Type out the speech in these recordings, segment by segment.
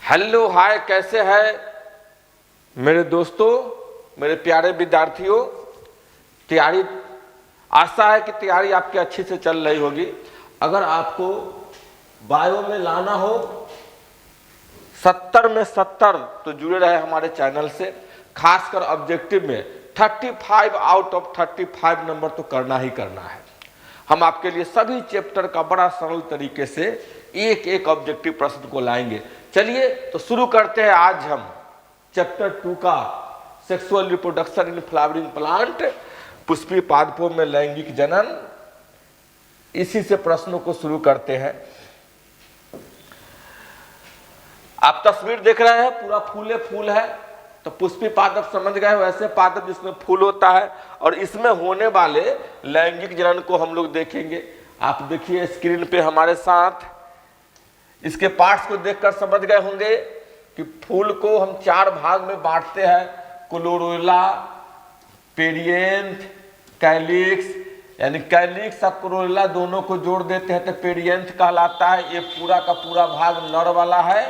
Hello hi, कैसे हैं मेरे दोस्तों, मेरे प्यारे विद्यार्थियों। तैयारी, आशा है कि तैयारी आपकी अच्छी से चल रही होगी। अगर आपको बायो में लाना हो 70 में 70 तो जुड़े रहे हमारे चैनल से। खासकर ऑब्जेक्टिव में 35 आउट ऑफ 35 नंबर तो करना ही करना है। हम आपके लिए सभी चैप्टर का बड़ा सरल तरीके से एक एक ऑब्जेक्टिव प्रश्न को लाएंगे। चलिए तो शुरू करते हैं। आज हम चैप्टर 2 का sexual reproduction in flowering plant, पुष्पीय पादपों में लैंगिक जनन, इसी से प्रश्नों को शुरू करते हैं। आप तस्वीर देख रहे हैं, पूरा फूले फूल है। तो पुष्पीय पादप समझ गए, वैसे पादप जिसमें फूल होता है और इसमें होने वाले लैंगिक जनन को हम लोग देखेंगे। आप देखिए स्क्रीन पे हमारे साथ, इसके पार्ट्स को देखकर समझ गए होंगे कि फूल को हम 4 भाग में बांटते हैं। क्लोरोला, पेरिएंथ, कैलिक्स, यानी कैलिक्स और क्लोरोला दोनों को जोड़ देते हैं तो पेरिएंथ कहलाता है। ये पूरा का पूरा भाग नर वाला है,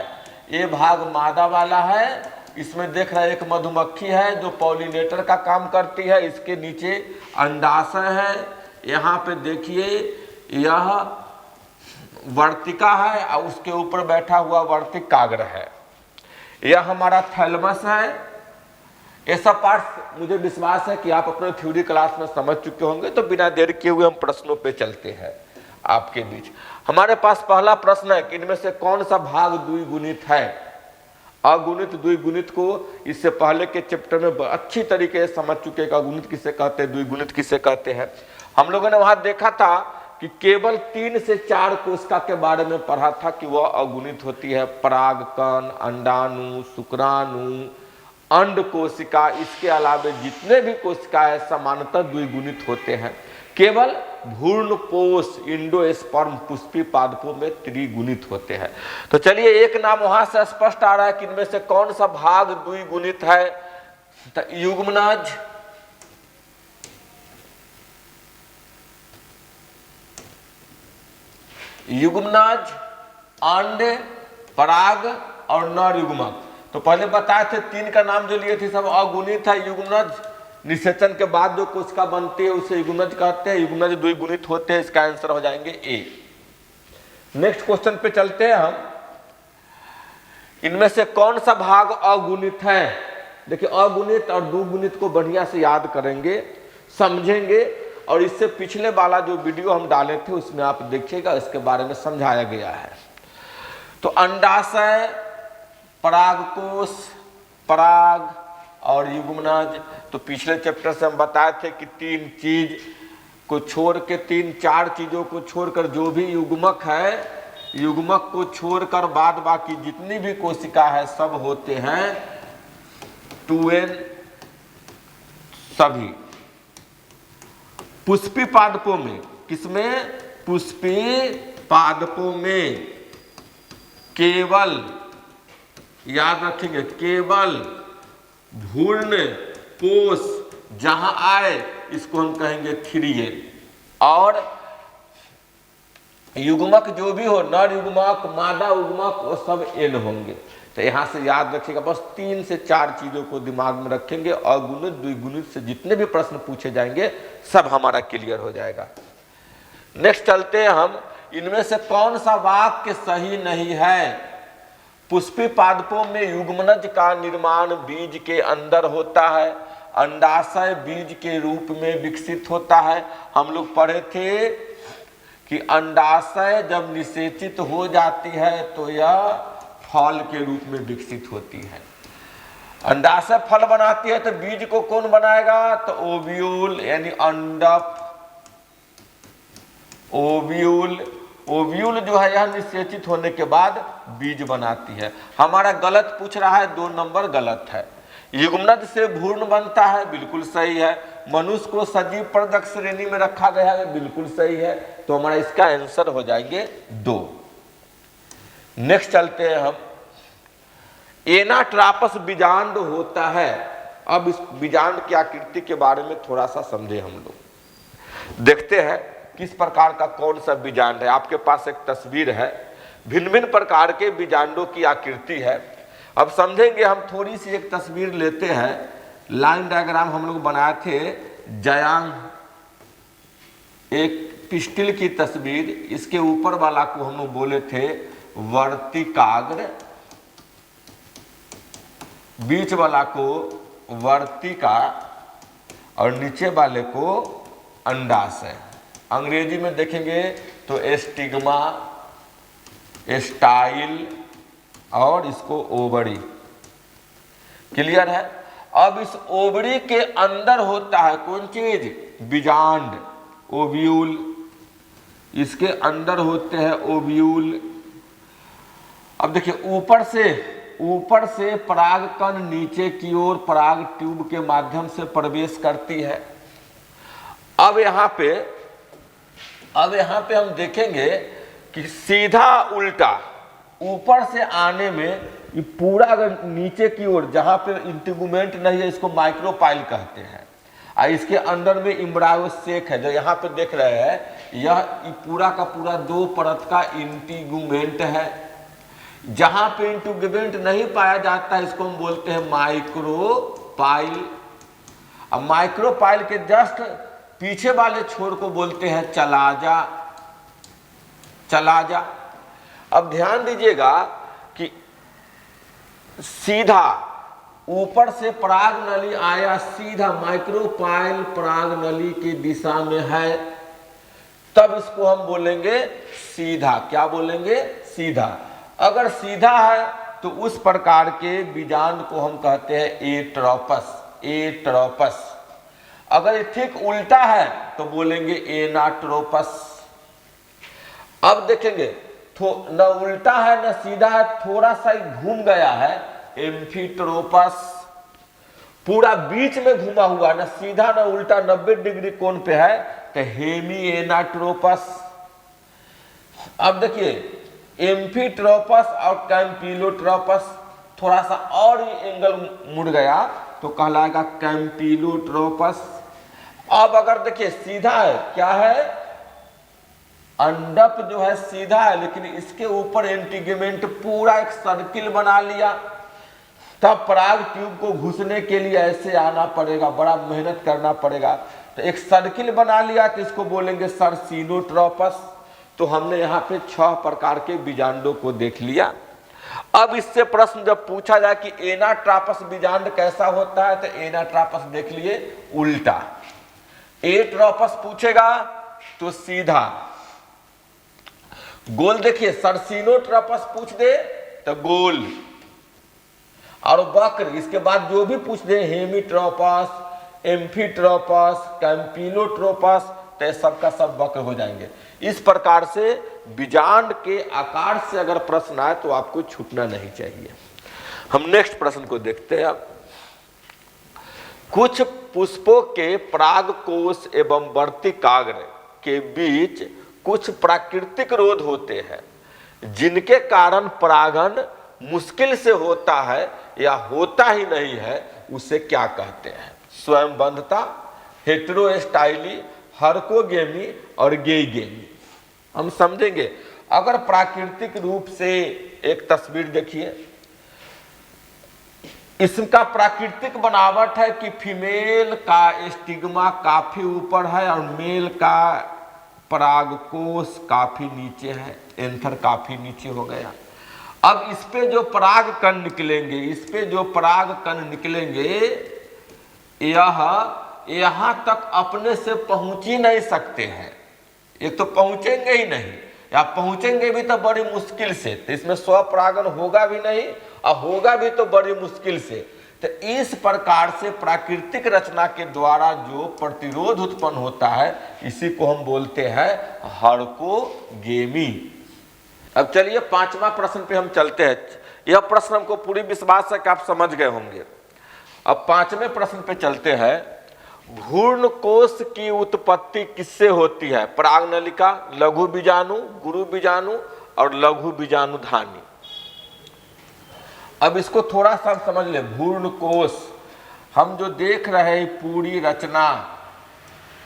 ये भाग मादा वाला है। इसमें देख रहे हैं एक मधुमक्खी है जो पॉलिनेटर का काम करती है। इसके नीचे अंडाशय है। यहाँ पे देखिए यह वर्तिका है और उसके ऊपर बैठा हुआ वर्तिकाग्र है। यह हमारा थैलमस है। ये सब पार्ट मुझे विश्वास है कि आप अपने थ्योरी क्लास में समझ चुके होंगे। तो बिना देर किए हुए हम प्रश्नों पे चलते हैं आपके बीच। हमारे पास पहला प्रश्न है कि इनमें से कौन सा भाग द्विगुणित है। अगुणित द्विगुणित को इससे पहले के चैप्टर में अच्छी तरीके से समझ चुके हैं। अगुणित किसे कहते हैं, द्विगुणित किसे कहते हैं। हम लोगों ने वहां देखा था कि केवल 3 से 4 कोशिका के बारे में पढ़ा था कि वह अगुणित होती है। परागकण, अंडाणु, शुक्राणु, अंड कोशिका, इसके अलावा जितने भी कोशिका है सामान्यतः द्विगुणित होते हैं। केवल भ्रूणपोष इंडोस्पर्म पुष्पीय पादपों में त्रिगुणित होते हैं। तो चलिए एक नाम वहां से स्पष्ट आ रहा है कि इनमें से कौन सा भाग द्विगुणित है। तो युग्मनज, युग्मनज, अंड, पराग और नर युग्मक। तो पहले बताए थे 3 का नाम जो लिए थे सब अगुणित है। युग्मनज निषेचन के बाद जो कोशिका बनती है उसे युग्मनज कहते हैं। युग्मनज द्विगुणित होते हैं। इसका आंसर हो जाएंगे ए। नेक्स्ट क्वेश्चन पे चलते हैं हम। इनमें से कौन सा भाग अगुणित है। देखिए अगुणित और द्विगुणित को बढ़िया से याद करेंगे, समझेंगे। और इससे पिछले वाला जो वीडियो हम डाले थे उसमें आप देखिएगा, इसके बारे में समझाया गया है। तो अंडाशय, परागकोश, पराग और युग्मनज। तो पिछले चैप्टर से हम बताए थे कि 3 चीज को छोड़ के, 3-4 चीजों को छोड़कर जो भी युग्मक है, युग्मक को छोड़कर बाद बाकी जितनी भी कोशिका है सब होते हैं 2n। सभी पुष्पीय पादपों में, किसमें, पुष्पीय पादपों में केवल, याद रखेंगे, केवल भ्रूण पोष जहां आए इसको हम कहेंगे 3n। और युग्मक जो भी हो, नर युग्मक, मादा युग्मक, वो सब n होंगे। तो यहां से याद रखिएगा, बस 3 से 4 चीजों को दिमाग में रखेंगे। अगुणित द्विगुणित से जितने भी प्रश्न पूछे जाएंगे सब हमारा क्लियर हो जाएगा। नेक्स्ट चलते हैं हम। इनमें से कौन सा वाक्य सही नहीं है। पुष्पीय पादपों में युग्मनज का निर्माण बीज के अंदर होता है। अंडाशय बीज के रूप में विकसित होता है। हम लोग पढ़े थे कि अंडाशय जब निषेचित हो जाती है तो यह फल के रूप में विकसित होती है। अंडाशय फल बनाती है तो बीज को कौन बनाएगा, तो ओव्यूल यानी अंडक। ओव्यूल, ओव्यूल जो है यह निषेचित होने के बाद बीज बनाती है। हमारा गलत पूछ रहा है, 2 नंबर गलत है। युग्मनज से भ्रूण बनता है, बिल्कुल सही है। मनुष्य को सजीव प्रजनक श्रेणी में रखा गया है, बिल्कुल सही है। तो हमारा इसका आंसर हो जाएंगे 2। नेक्स्ट चलते हैं हम। एनाट्रापस बीजांड होता है। अब इस बीजांड की आकृति के बारे में थोड़ा सा समझे हम लोग। देखते हैं किस प्रकार का कौन सा बीजांड है। आपके पास एक तस्वीर है भिन्न भिन्न प्रकार के बीजांडों की आकृति है। अब समझेंगे हम, थोड़ी सी एक तस्वीर लेते हैं। लाइन डायग्राम हम लोग बनाए थे जयांग, एक पिस्टिल की तस्वीर, इसके ऊपर वाला को हम लोग बोले थे वर्तिकाग्र, बीच वाला को वर्तिका और नीचे वाले को अंडाशय। अंग्रेजी में देखेंगे तो एस्टिग्मा, स्टाइल और इसको ओवरी। क्लियर है। अब इस ओवरी के अंदर होता है कौन चीज? बीजांड, ओव्यूल। इसके अंदर होते हैं ओव्यूल। अब देखिए ऊपर से परागकण नीचे की ओर पराग ट्यूब के माध्यम से प्रवेश करती है। अब यहाँ पे हम देखेंगे कि सीधा उल्टा ऊपर से आने में ये पूरा अगर नीचे की ओर जहाँ पे इंटीगुमेंट नहीं है इसको माइक्रोपाइल कहते हैं, और इसके अंदर में इम्ब्रायोसेक है जो यहाँ पे देख रहे हैं। यह पूरा का पूरा 2 परत का इंटीगुमेंट है। जहाँ पे इंटीगुमेंट नहीं पाया जाता इसको हम बोलते हैं माइक्रोपाइल। अब माइक्रोपाइल के जस्ट पीछे वाले छोर को बोलते हैं चलाजा। अब ध्यान दीजिएगा कि सीधा ऊपर से पराग नली आया, सीधा माइक्रोपाइल पराग नली की दिशा में है, तब इसको हम बोलेंगे सीधा। क्या बोलेंगे? सीधा। अगर सीधा है तो उस प्रकार के बीजांड को हम कहते हैं एट्रोपस। अगर ठीक उल्टा है तो बोलेंगे एनाट्रोपस। अब देखेंगे न उल्टा है न सीधा है, थोड़ा सा घूम गया है, एम्फीट्रोपस। पूरा बीच में घुमा हुआ, न सीधा न उल्टा, 90 डिग्री कोण पे है तो हेमी एनाट्रोपस। अब देखिए एम्फीट्रोपस और कैम्पिलोट्रोपस, थोड़ा सा और एंगल मुड़ गया तो कहलाएगा कैम्पिलोट्रोपस। अब अगर देखिए सीधा है, क्या है? अंडप जो है सीधा है, लेकिन इसके ऊपर इंटीगुमेंट पूरा एक सर्किल बना लिया, तब पराग ट्यूब को घुसने के लिए ऐसे आना पड़ेगा, बड़ा मेहनत करना पड़ेगा। तो एक सर्किल बना लिया तो इसको बोलेंगे सर्सिनोट्रोपस। तो हमने यहाँ पे 6 प्रकार के बीजांडों को देख लिया। अब इससे प्रश्न जब पूछा जाए कि एनाट्रोपस बीजांड कैसा होता है, तो एनाट्रोपस देख लिए उल्टा, एट्रोपस पूछेगा तो सीधा, गोल देखिए सर्सिनोट्रोपस पूछ दे तो गोल, और वक्र इसके बाद जो भी पूछ दे हेमीट्रोपस, एम्फीट्रोपस, कैम्पिलोट्रोपस, तो सबका सब वक्र हो जाएंगे। इस प्रकार से बीजांड के आकार से अगर प्रश्न आए तो आपको छूटना नहीं चाहिए। हम नेक्स्ट प्रश्न को देखते हैं। अब कुछ पुष्पों के परागकोश एवं वर्तिकाग्र के बीच कुछ प्राकृतिक रोध होते हैं जिनके कारण परागण मुश्किल से होता है या होता ही नहीं है, उसे क्या कहते हैं? स्वयंबद्धता, हेटेरोस्टाइली, हरकोगेमी और गेईगेमी। हम समझेंगे। अगर प्राकृतिक रूप से एक तस्वीर देखिए, इसका प्राकृतिक बनावट है कि फीमेल का स्टिग्मा काफी ऊपर है और मेल का परागकोश काफी नीचे है, एंथर काफी नीचे हो गया। अब इस पे जो पराग कण निकलेंगे, यह यहां तक अपने से पहुंच ही नहीं सकते हैं। एक तो पहुंचेंगे ही नहीं, या पहुंचेंगे भी तो बड़ी मुश्किल से, तो इसमें स्वपरागण होगा भी नहीं और होगा भी तो बड़ी मुश्किल से। तो इस प्रकार से प्राकृतिक रचना के द्वारा जो प्रतिरोध उत्पन्न होता है, इसी को हम बोलते हैं हरकोगेमी। अब चलिए 5वां प्रश्न पे हम चलते हैं। यह प्रश्न हमको पूरी विश्वास है कि आप समझ गए होंगे। अब 5वें प्रश्न पे चलते हैं। भ्रूण कोश की उत्पत्ति किससे होती है? परागनलिका, लघु बीजाणु, गुरु बीजाणु और लघु बीजाणुधानी। अब इसको थोड़ा सा समझ ले। भ्रूण कोश हम जो देख रहे हैं, पूरी रचना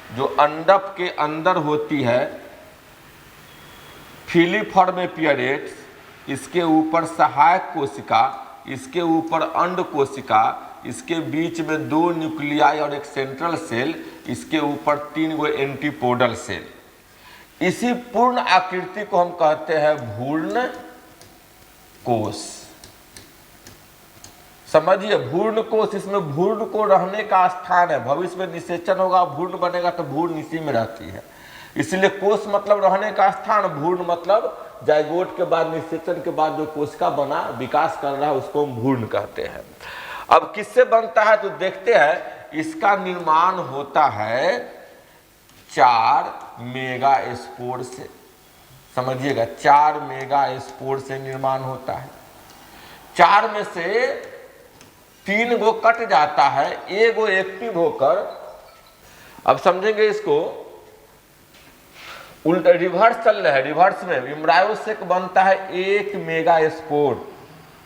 जो अंडप के अंदर होती है, फिलीफॉर्म एपियरेट्स, इसके ऊपर सहायक कोशिका, इसके ऊपर अंड कोशिका, इसके बीच में 2 न्यूक्लियाई और एक सेंट्रल सेल, इसके ऊपर 3 गो एंटीपोडल सेल। इसी पूर्ण आकृति को हम कहते हैं भ्रूण कोश। समझिए, भ्रूण कोश, इसमें भ्रूण को रहने का स्थान है। भविष्य में निषेचन होगा, भ्रूण बनेगा तो भ्रूण इसी में रहती है, इसलिए कोश मतलब रहने का स्थान, भ्रूण मतलब जाइगोट के बाद, निषेचन के बाद जो कोशिका बना, विकास कर रहा है, उसको हम भ्रूण कहते हैं। अब किससे बनता है तो देखते हैं, इसका निर्माण होता है 4 मेगा स्पोर से। समझिएगा, 4 मेगा स्पोर से निर्माण होता है। 4 में से 3 गो कट जाता है, 1 गो एक्टिव होकर, अब समझेंगे इसको, उल्टा रिवर्स चल रहा है। रिवर्स में एम्ब्रायोसेक बनता है 1 मेगा स्पोर।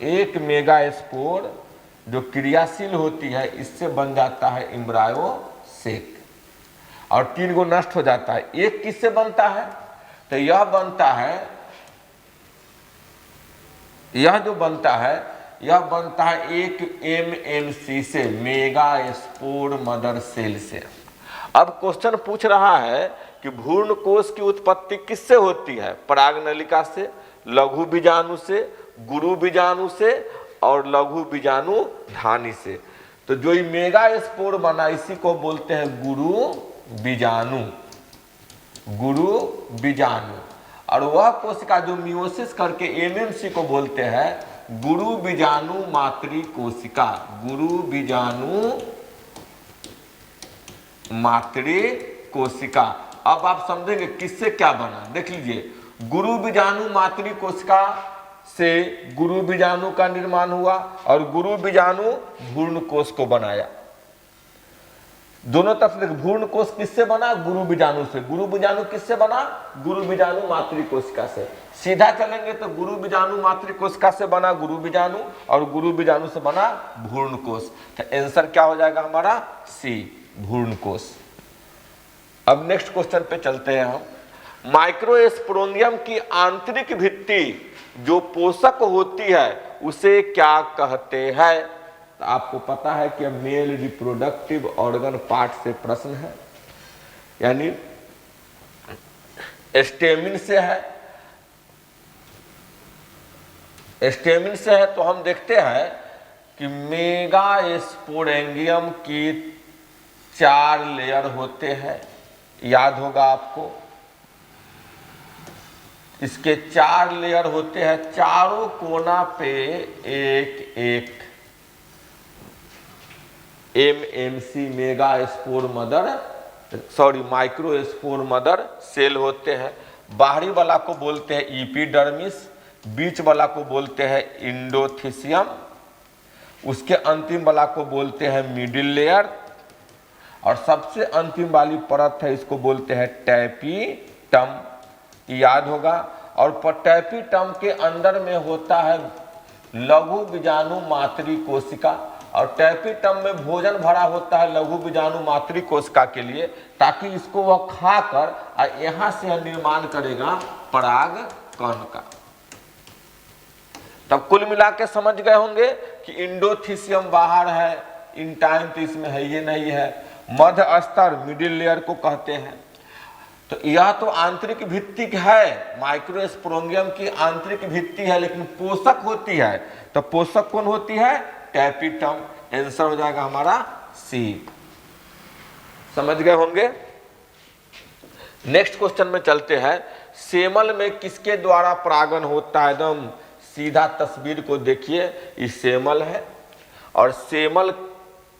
1 मेगा स्पोर जो क्रियाशील होती है, इससे बन जाता है एम्ब्रायोसेक, और 3 गो नष्ट हो जाता है। एक किससे बनता है तो यह बनता है, यह जो बनता है, यह बनता है एक MMC से, मेगा स्पोर मदर सेल से। अब क्वेश्चन पूछ रहा है कि भ्रूण कोश की उत्पत्ति किससे होती है? परागनलिका से, लघु बीजाणु से, गुरु बीजाणु से और लघु बीजाणु धानी से। तो जो ये मेगा स्पोर बना, इसी को बोलते हैं गुरु बीजाणु। गुरु बीजाणु। और वह कोशिका जो मियोसिस करके MMC को बोलते हैं गुरु बीजाणु मातृ कोशिका। गुरु बीजाणु मातृ कोशिका। अब आप समझेंगे किससे क्या बना, देख लीजिए। गुरु बीजाणु मातृ कोशिका से गुरु बीजाणु का निर्माण हुआ, और गुरु बीजाणु भ्रूण कोश को बनाया। दोनों तरफ से भ्रूण कोश किससे बना? गुरु बीजाणु से। गुरु बीजाणु किससे बना? गुरु बीजाणु मातृ कोशिका से। सीधा चलेंगे तो गुरु बीजाणु मातृ कोशिका से बना गुरु बीजाणु, और गुरु बीजाणु से बना भ्रूण कोश। तो आंसर क्या हो जाएगा हमारा? सी, भ्रूण कोश। अब नेक्स्ट क्वेश्चन पे चलते हैं हम। माइक्रोस्पोरेंजियम की आंतरिक भित्ति जो पोषक होती है उसे क्या कहते हैं? तो आपको पता है कि मेल रिप्रोडक्टिव ऑर्गन पार्ट से प्रश्न है, यानी स्टेमिन से है। स्टेमिन से है तो हम देखते हैं कि मेगास्पोरेंजियम की 4 लेयर होते हैं, याद होगा आपको। इसके 4 लेयर होते हैं, चारों कोना पे एक एक MMC mega spore mother, sorry micro spore mother cell होते हैं। बाहरी वाला को बोलते हैं एपिडर्मिस, बीच वाला को बोलते हैं इंडोथीसियम, उसके अंतिम वाला को बोलते हैं मिडिल लेयर, और सबसे अंतिम वाली परत है इसको बोलते हैं टैपीटम, याद होगा। और टैपीटम के अंदर में होता है लघु बीजाणु मातृ कोशिका, और टैपीटम में भोजन भरा होता है लघु बीजाणु मातृ कोशिका के लिए, ताकि इसको वह खाकर यहां से निर्माण करेगा पराग कण का। तब कुल मिला के समझ गए होंगे कि इंडोथीसियम बाहर है, इंटाइन तो इसमें है, ये नहीं है। मध्य स्तर मिडिल लेयर को कहते हैं। तो यह तो आंतरिक भित्ति है, माइक्रोस्पोरेंजियम की आंतरिक भित्ति है, लेकिन पोषक होती है। तो पोषक कौन होती है? टैपीटम। आंसर हो जाएगा हमारा सी। समझ गए होंगे। नेक्स्ट क्वेश्चन में चलते हैं। सेमल में किसके द्वारा परागन होता है? एकदम सीधा तस्वीर को देखिए, ये सेमल है, और सेमल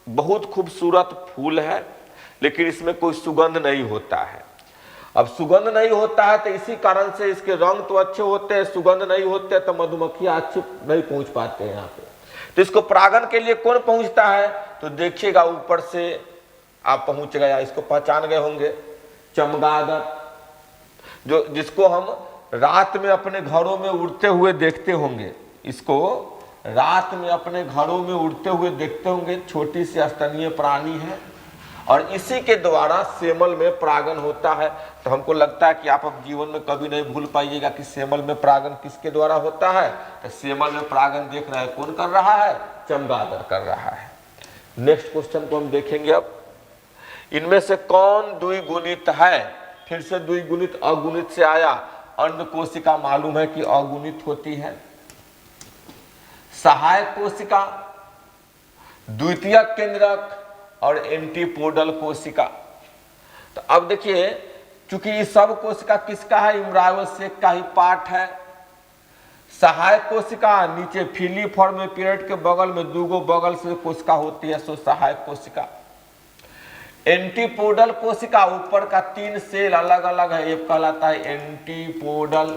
बहुत खूबसूरत फूल है, लेकिन इसमें कोई सुगंध नहीं होता है। अब सुगंध नहीं होता है तो इसी कारण से इसके रंग तो अच्छे होते हैं, सुगंध नहीं होते तो मधुमक्खियां अच्छे नहीं पहुंच पाते हैं यहाँ पे। तो इसको परागन के लिए कौन पहुंचता है? तो देखिएगा ऊपर से आप पहुंच गया, इसको पहचान गए होंगे, चमगादड़, जो जिसको हम रात में अपने घरों में उड़ते हुए देखते होंगे। इसको रात में अपने घरों में उड़ते हुए देखते होंगे। छोटी सी स्तनीय प्राणी है, और इसी के द्वारा सेमल में परागन होता है। तो हमको लगता है कि आप अब जीवन में कभी नहीं भूल पाइएगा कि सेमल में परागन किसके द्वारा होता है। तो सेमल में परागन देख रहे हैं कौन कर रहा है, चमगादड़ कर रहा है। नेक्स्ट क्वेश्चन को हम देखेंगे। अब इनमें से कौन द्विगुणित है, फिर से द्विगुणित अगुणित से आया। अंड कोशिका मालूम है कि अगुणित होती है। सहायक कोशिका, द्वितीयक केंद्रक और एंटीपोडल कोशिका। तो अब देखिए, चूंकि ये सब कोशिका किसका है, इम्ब्रायोसेक का ही पार्ट है। सहायक कोशिका नीचे फिलीफॉर्म में पेरेट के बगल में दूगो बगल से कोशिका होती है, सो सहायक कोशिका। एंटीपोडल कोशिका ऊपर का 3 सेल अलग अलग है, ये कहलाता है एंटीपोडल।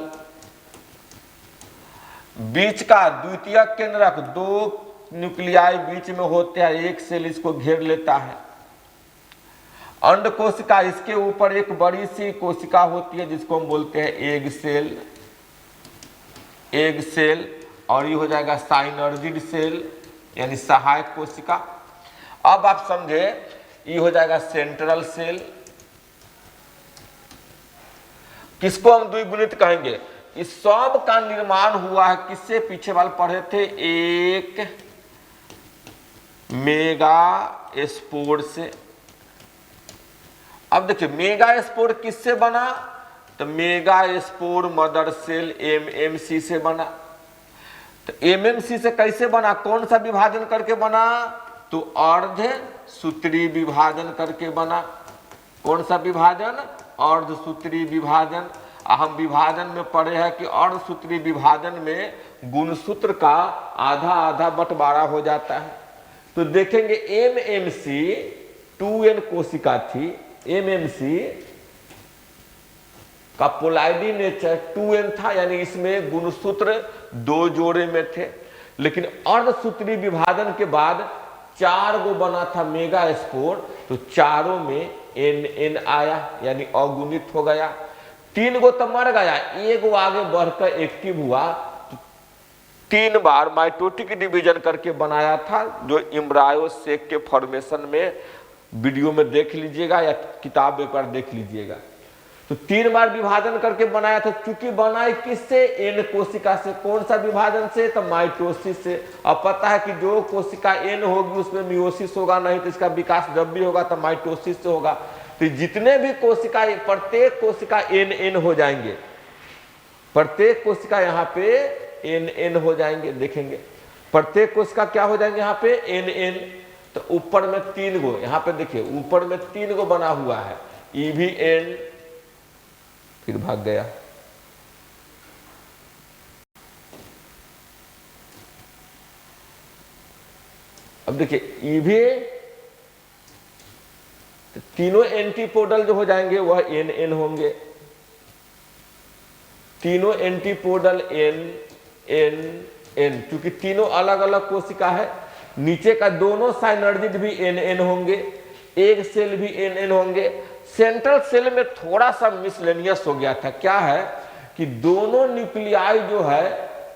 बीच का द्वितीयक केंद्रक 2 न्यूक्लियाई बीच में होते हैं, एक सेल इसको घेर लेता है। अंड कोशिका, इसके ऊपर एक बड़ी सी कोशिका होती है जिसको हम बोलते हैं एग सेल, एग सेल। और ये हो जाएगा साइनर्जिड सेल यानी सहायक कोशिका। अब आप समझे, ये हो जाएगा सेंट्रल सेल। किसको हम द्विगुणित कहेंगे, इस सब का निर्माण हुआ है किससे, पीछे वाले पढ़े थे, एक मेगा स्पोर से। अब देखिए मेगा स्पोर किससे बना, तो mega spore mother cell MMC से बना। तो एमएमसी से कैसे बना, कौन सा विभाजन करके बना, तो अर्ध सूत्री विभाजन करके बना। कौन सा विभाजन, अर्ध सूत्री विभाजन। हम विभाजन में पढ़े हैं कि अर्ध सूत्री विभाजन में गुणसूत्र का आधा आधा बंटवारा हो जाता है। तो देखेंगे एमएमसी 2n कोशिका थी, एमएमसी का पोलाइडी नेचर 2n था, यानी इसमें गुणसूत्र 2 जोड़े में थे। लेकिन अर्धसूत्री विभाजन के बाद 4 गो बना था मेगा स्पोर, तो चारों में n आया यानी अगुणित हो गया। 3 गो तो मर गया, 1 गो आगे बढ़कर एक्टिव हुआ। 3 बार माइटोटिक डिवीजन करके बनाया था, जो इम्ब्रायोसेक के फॉर्मेशन में वीडियो में देख लीजिएगा या किताब एक बार देख लीजिएगा। तो 3 बार विभाजन करके बनाया था। चूंकि बनाए किससे, एन कोशिका से। कौन सा विभाजन से, तो माइटोसिस से। अब पता है कि जो कोशिका एन होगी उसमें मियोसिस होगा, नहीं तो इसका विकास जब भी होगा तो माइटोसिस से होगा। तो जितने भी कोशिका, प्रत्येक कोशिका एन हो जाएंगे, प्रत्येक कोशिका यहाँ पे एन हो जाएंगे। देखेंगे प्रत्येक कोशिका क्या हो जाएंगे, यहाँ पे एन। तो ऊपर में 3 गो, यहाँ पे देखिए ऊपर में 3 गो बना हुआ है, ई भी एन, फिर भाग गया। अब देखिए ई भी, तो तीनों एंटीपोडल जो हो जाएंगे वह एन होंगे। तीनों एंटीपोडल एन, क्योंकि तीनों अलग अलग कोशिका है। नीचे का दोनों साइनर्जिड भी एन होंगे, एक सेल भी एन होंगे। सेंट्रल सेल में थोड़ा सा मिसलेनियस हो गया था। क्या है कि दोनों न्यूक्लियाई जो है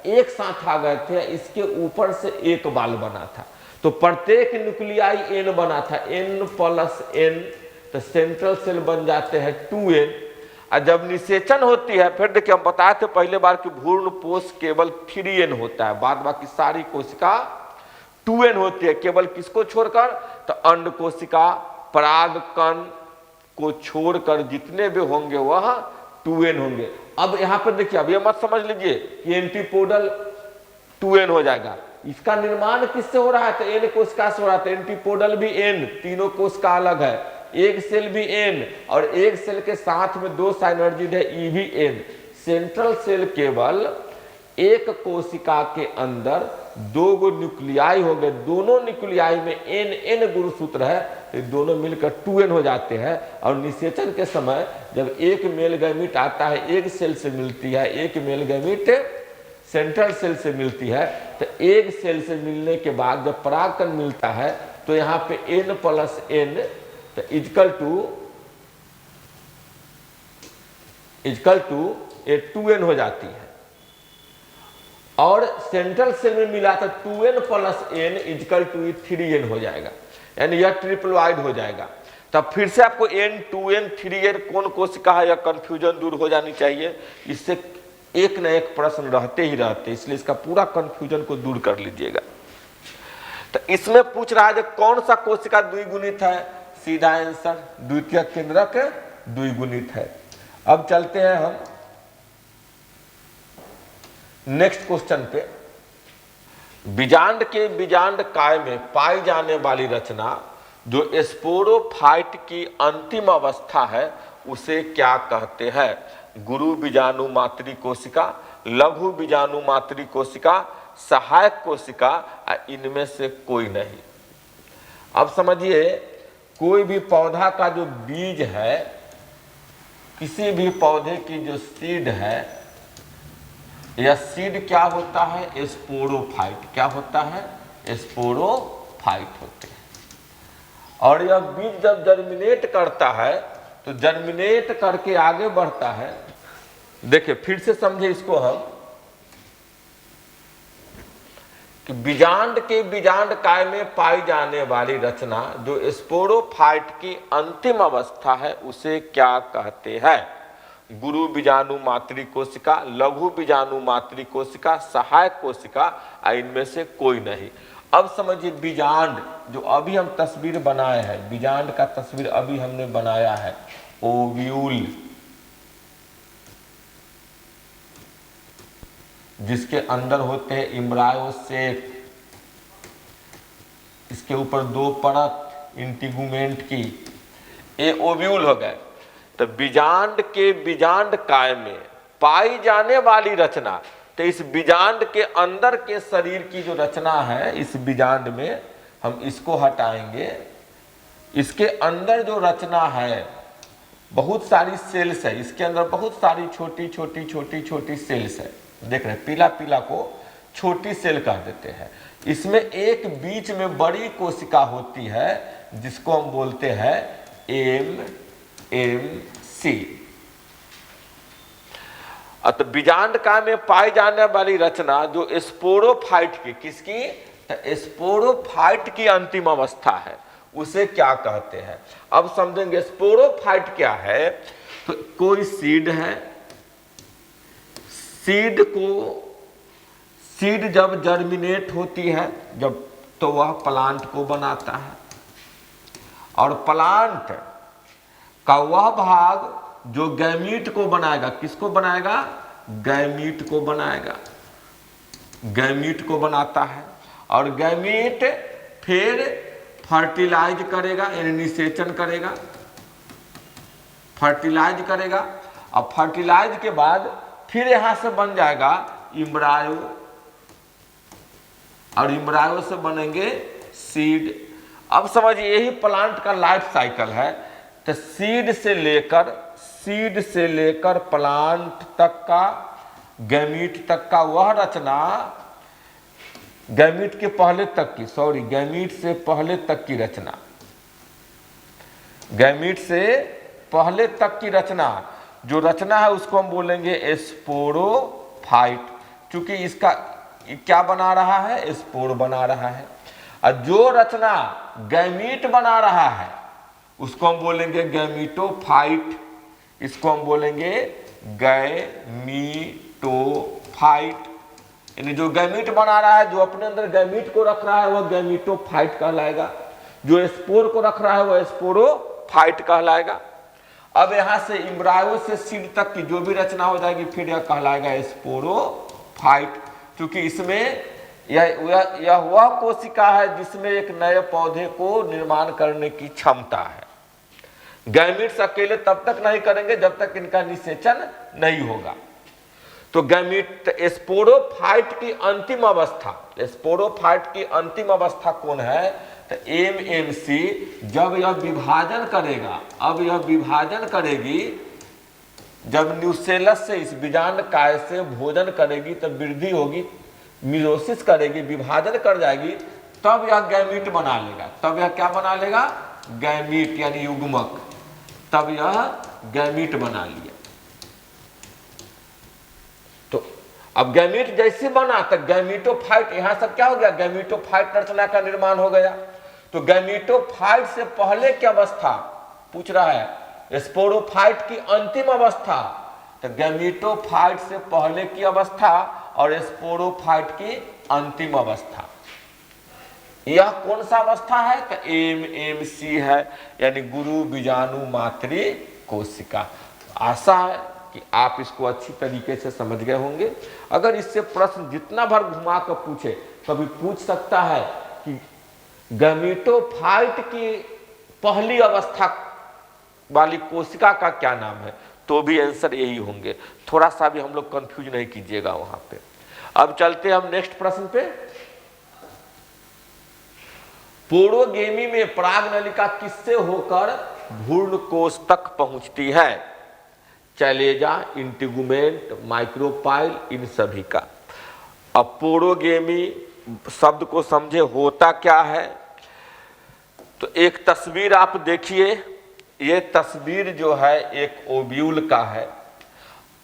एक साथ आ गए थे, इसके ऊपर से एक बाल बना था, तो प्रत्येक न्यूक्लियाई एन बना था, n+n। तो सेंट्रल सेल बन जाते हैं 2n। और जब निषेचन होती है, फिर देखिए हम बताए थे पहले बार कि भ्रूण पोष केवल 3n होता है, बाद बाकी सारी कोशिका 2n होती है। केवल किसको छोड़कर, तो अंड कोशिका, परागकण को छोड़कर जितने भी होंगे वह 2n होंगे। अब यहां पर देखिए, अब ये मत समझ लीजिए कि एंटीपोडल 2n हो जाएगा। इसका निर्माण किससे हो रहा है, तो n कोशिका से हो रहा है। एंटीपोडल भी n, तीनों कोशिका अलग है, एक सेल भी n, और एक सेल के साथ में 2 साइनर्जिड है, ई भी n। सेंट्रल सेल केवल एक कोशिका के अंदर 2 गो न्यूक्लियाई हो गए, दोनों न्यूक्लियाई में n गुणसूत्र है, तो दोनों मिलकर 2n हो जाते हैं। और निषेचन के समय जब एक मेल गैमीट आता है, एक सेल से मिलती है, एक मेल गैमीट सेंट्रल सेल से मिलती है, तो एक सेल से मिलने के बाद जब परागकण मिलता है, तो यहाँ पे n+n तो इजकल टू ये 2n हो जाती है। और सेंट्रल सेल में मिला था 2n+n इजकल टू 3n हो जाएगा, यानी यह ट्रिप्लॉइड हो जाएगा। तब फिर से आपको N2N 3N कौन कोशिका है, या कंफ्यूजन दूर हो जानी चाहिए। इससे एक न एक प्रश्न रहते ही रहते, इसलिए इसका पूरा कंफ्यूजन को दूर कर लीजिएगा। तो इसमें पूछ रहा है जो कौन सा कोशिका द्विगुणित है, सीधा आंसर द्वितीय केंद्रक द्विगुणित है। अब चलते हैं हम नेक्स्ट क्वेश्चन पे। बीजांड के बीजांड काय में पाई जाने वाली रचना जो स्पोरोफाइट की अंतिम अवस्था है उसे क्या कहते हैं? गुरु बीजाणु मातृ कोशिका, लघु बीजाणु मातृ कोशिका, सहायक कोशिका, इनमें से कोई नहीं। अब समझिए, कोई भी पौधा का जो बीज है, किसी भी पौधे की जो सीड है, यह सीड क्या होता है? स्पोरोफाइट। क्या होता है? स्पोरोफाइट होते हैं। और यह बीज जब जर्मिनेट करता है तो जर्मिनेट करके आगे बढ़ता है। देखिए फिर से समझे इसको हम कि बीजांड के बीजांड काय में पाई जाने वाली रचना जो स्पोरोफाइट की अंतिम अवस्था है उसे क्या कहते हैं? गुरु बीजाणु मातृ कोशिका, लघु बीजाणु मातृ कोशिका, सहायक कोशिका, इनमें से कोई नहीं। अब समझिए बीजांड जो अभी हम तस्वीर बनाए हैं, बीजांड का तस्वीर अभी हमने बनाया है, ओव्यूल, जिसके अंदर होते हैं एम्ब्रायोसेक, इसके ऊपर 2 परत इंटीगुमेंट की, ये ओव्यूल हो गए। तो बीजांड के बीजांड काय में पाई जाने वाली रचना, तो इस बीजांड के अंदर के शरीर की जो रचना है, इस बीजांड में हम इसको हटाएंगे। इसके अंदर जो रचना है, बहुत सारी सेल्स है, इसके अंदर बहुत सारी छोटी छोटी छोटी छोटी सेल्स है। देख रहे हैं, पीला पीला को छोटी सेल कह देते हैं। इसमें एक बीच में बड़ी कोशिका होती है जिसको हम बोलते हैं MMC। तो बीजांड काय में पाई जाने वाली रचना जो स्पोरोफाइट की, किसकी? स्पोरोफाइट की अंतिम अवस्था है, उसे क्या कहते हैं? अब समझेंगे स्पोरोफाइट क्या है। तो कोई सीड है, सीड जब जर्मिनेट होती है जब, तो वह प्लांट को बनाता है। और प्लांट का वह भाग जो गैमीट को बनाएगा, किसको बनाएगा? गैमीट को बनाएगा, गैमीट को बनाता है। और गैमीट फिर फर्टिलाइज करेगा, यानी निषेचन करेगा, फर्टिलाइज करेगा। और फर्टिलाइज के बाद फिर यहां से बन जाएगा इम्ब्रायो, और इम्ब्रायो से बनेंगे सीड। अब समझिए यही प्लांट का लाइफ साइकिल है। तो सीड से लेकर प्लांट तक का, गैमीट तक का वह रचना, गैमीट के पहले तक की, गैमीट से पहले तक की रचना, गैमीट से पहले तक की रचना, जो रचना है उसको हम बोलेंगे स्पोरोफाइट। क्योंकि इसका क्या बना रहा है? स्पोर बना रहा है। और जो रचना गैमीट बना रहा है उसको हम बोलेंगे गैमीटोफाइट, इसको हम बोलेंगे गैमीटोफाइट। यानी जो गैमीट बना रहा है, जो अपने अंदर गैमीट को रख रहा है, वह गैमीटोफाइट कहलाएगा। जो स्पोर को रख रहा है वह स्पोरोफाइट कहलाएगा। अब यहां से इम्ब्रायो से सीड तक की जो भी रचना हो जाएगी फिर यह कहलाएगा स्पोरोफाइट। क्योंकि इसमें यह वह कोशिका है जिसमें एक नए पौधे को निर्माण करने की क्षमता है। गैमीट्स अकेले तब तक नहीं करेंगे जब तक इनका निषेचन नहीं होगा। तो गैमीट स्पोरोफाइट की अंतिम अवस्था, स्पोरोफाइट की अंतिम अवस्था कौन है? तो MMC। जब यह विभाजन करेगा, अब यह विभाजन करेगी, जब न्यूसेलस से, इस बीजांड काय से भोजन करेगी, तब वृद्धि होगी, मियोसिस करेगी, विभाजन कर जाएगी, तब यह गैमीट बना लेगा। तब यह क्या बना लेगा? गैमीट, यानी युग्मक। तब यह गैमीट बना लिया। तो अब गैमीट जैसे बना तक गैमीटोफाइट, यहां सब क्या हो गया? गैमीटोफाइट रचना का निर्माण हो गया। तो गैमीटोफाइट से पहले की अवस्था पूछ रहा है स्पोरोफाइट की अंतिम अवस्था, तो गैमीटोफाइट से पहले की अवस्था और स्पोरोफाइट की अंतिम अवस्था, यह कौन सा अवस्था है? तो MMC है, यानी गुरु बीजाणु मातृ कोशिका। आशा है कि आप इसको अच्छी तरीके से समझ गए होंगे। अगर इससे प्रश्न जितना भर घुमा कर पूछे, कभी पूछ सकता है कि गैमीटोफाइट की पहली अवस्था वाली कोशिका का क्या नाम है, तो भी आंसर यही होंगे। थोड़ा सा भी हम लोग कंफ्यूज नहीं कीजिएगा वहां पे। अब चलते हम नेक्स्ट प्रश्न पे। पोरोगेमी में पराग नलिका किससे होकर भ्रूण कोश तक पहुंचती है? चैलेजा, इंटीगुमेंट, माइक्रोपाइल, इन सभी का। अब पोरोगेमी शब्द को समझे होता क्या है, तो एक तस्वीर आप देखिए। ये तस्वीर जो है एक ओव्यूल का है।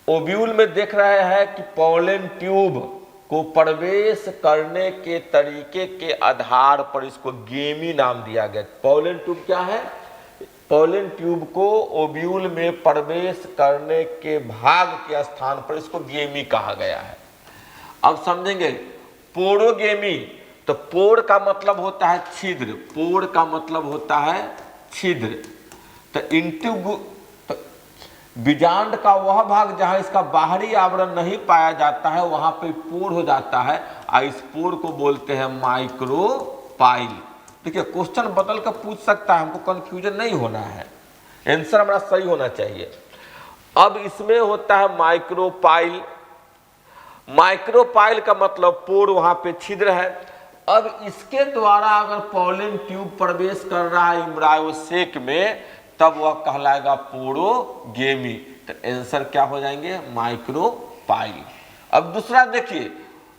ओव्यूल में देख रहे हैं कि पोलन ट्यूब को प्रवेश करने के तरीके के आधार पर इसको गेमी नाम दिया गया। पोलन ट्यूब क्या है? पोलन ट्यूब को ओव्यूल में प्रवेश करने के भाग के स्थान पर इसको गेमी कहा गया है। अब समझेंगे पोरोगेमी, तो पोर का मतलब होता है छिद्र, पोर का मतलब होता है छिद्र। तो बीजांड का वह भाग जहां इसका बाहरी आवरण नहीं पाया जाता है, वहां पे पोर हो जाता है, और इस पोर को बोलते हैं माइक्रोपाइल। देखिए क्वेश्चन बदल कर पूछ सकता है, हमको कंफ्यूजन नहीं होना है, आंसर हमारा सही होना चाहिए। अब इसमें होता है माइक्रोपाइल। माइक्रोपाइल का मतलब पोर, वहां पे छिद्र है। अब इसके द्वारा अगर पोलन ट्यूब प्रवेश कर रहा है एम्ब्रायोसेक में, तब वह कहलाएगा पोरोगेमी। तो आंसर क्या हो जाएंगे? माइक्रोपाइल। अब दूसरा देखिए,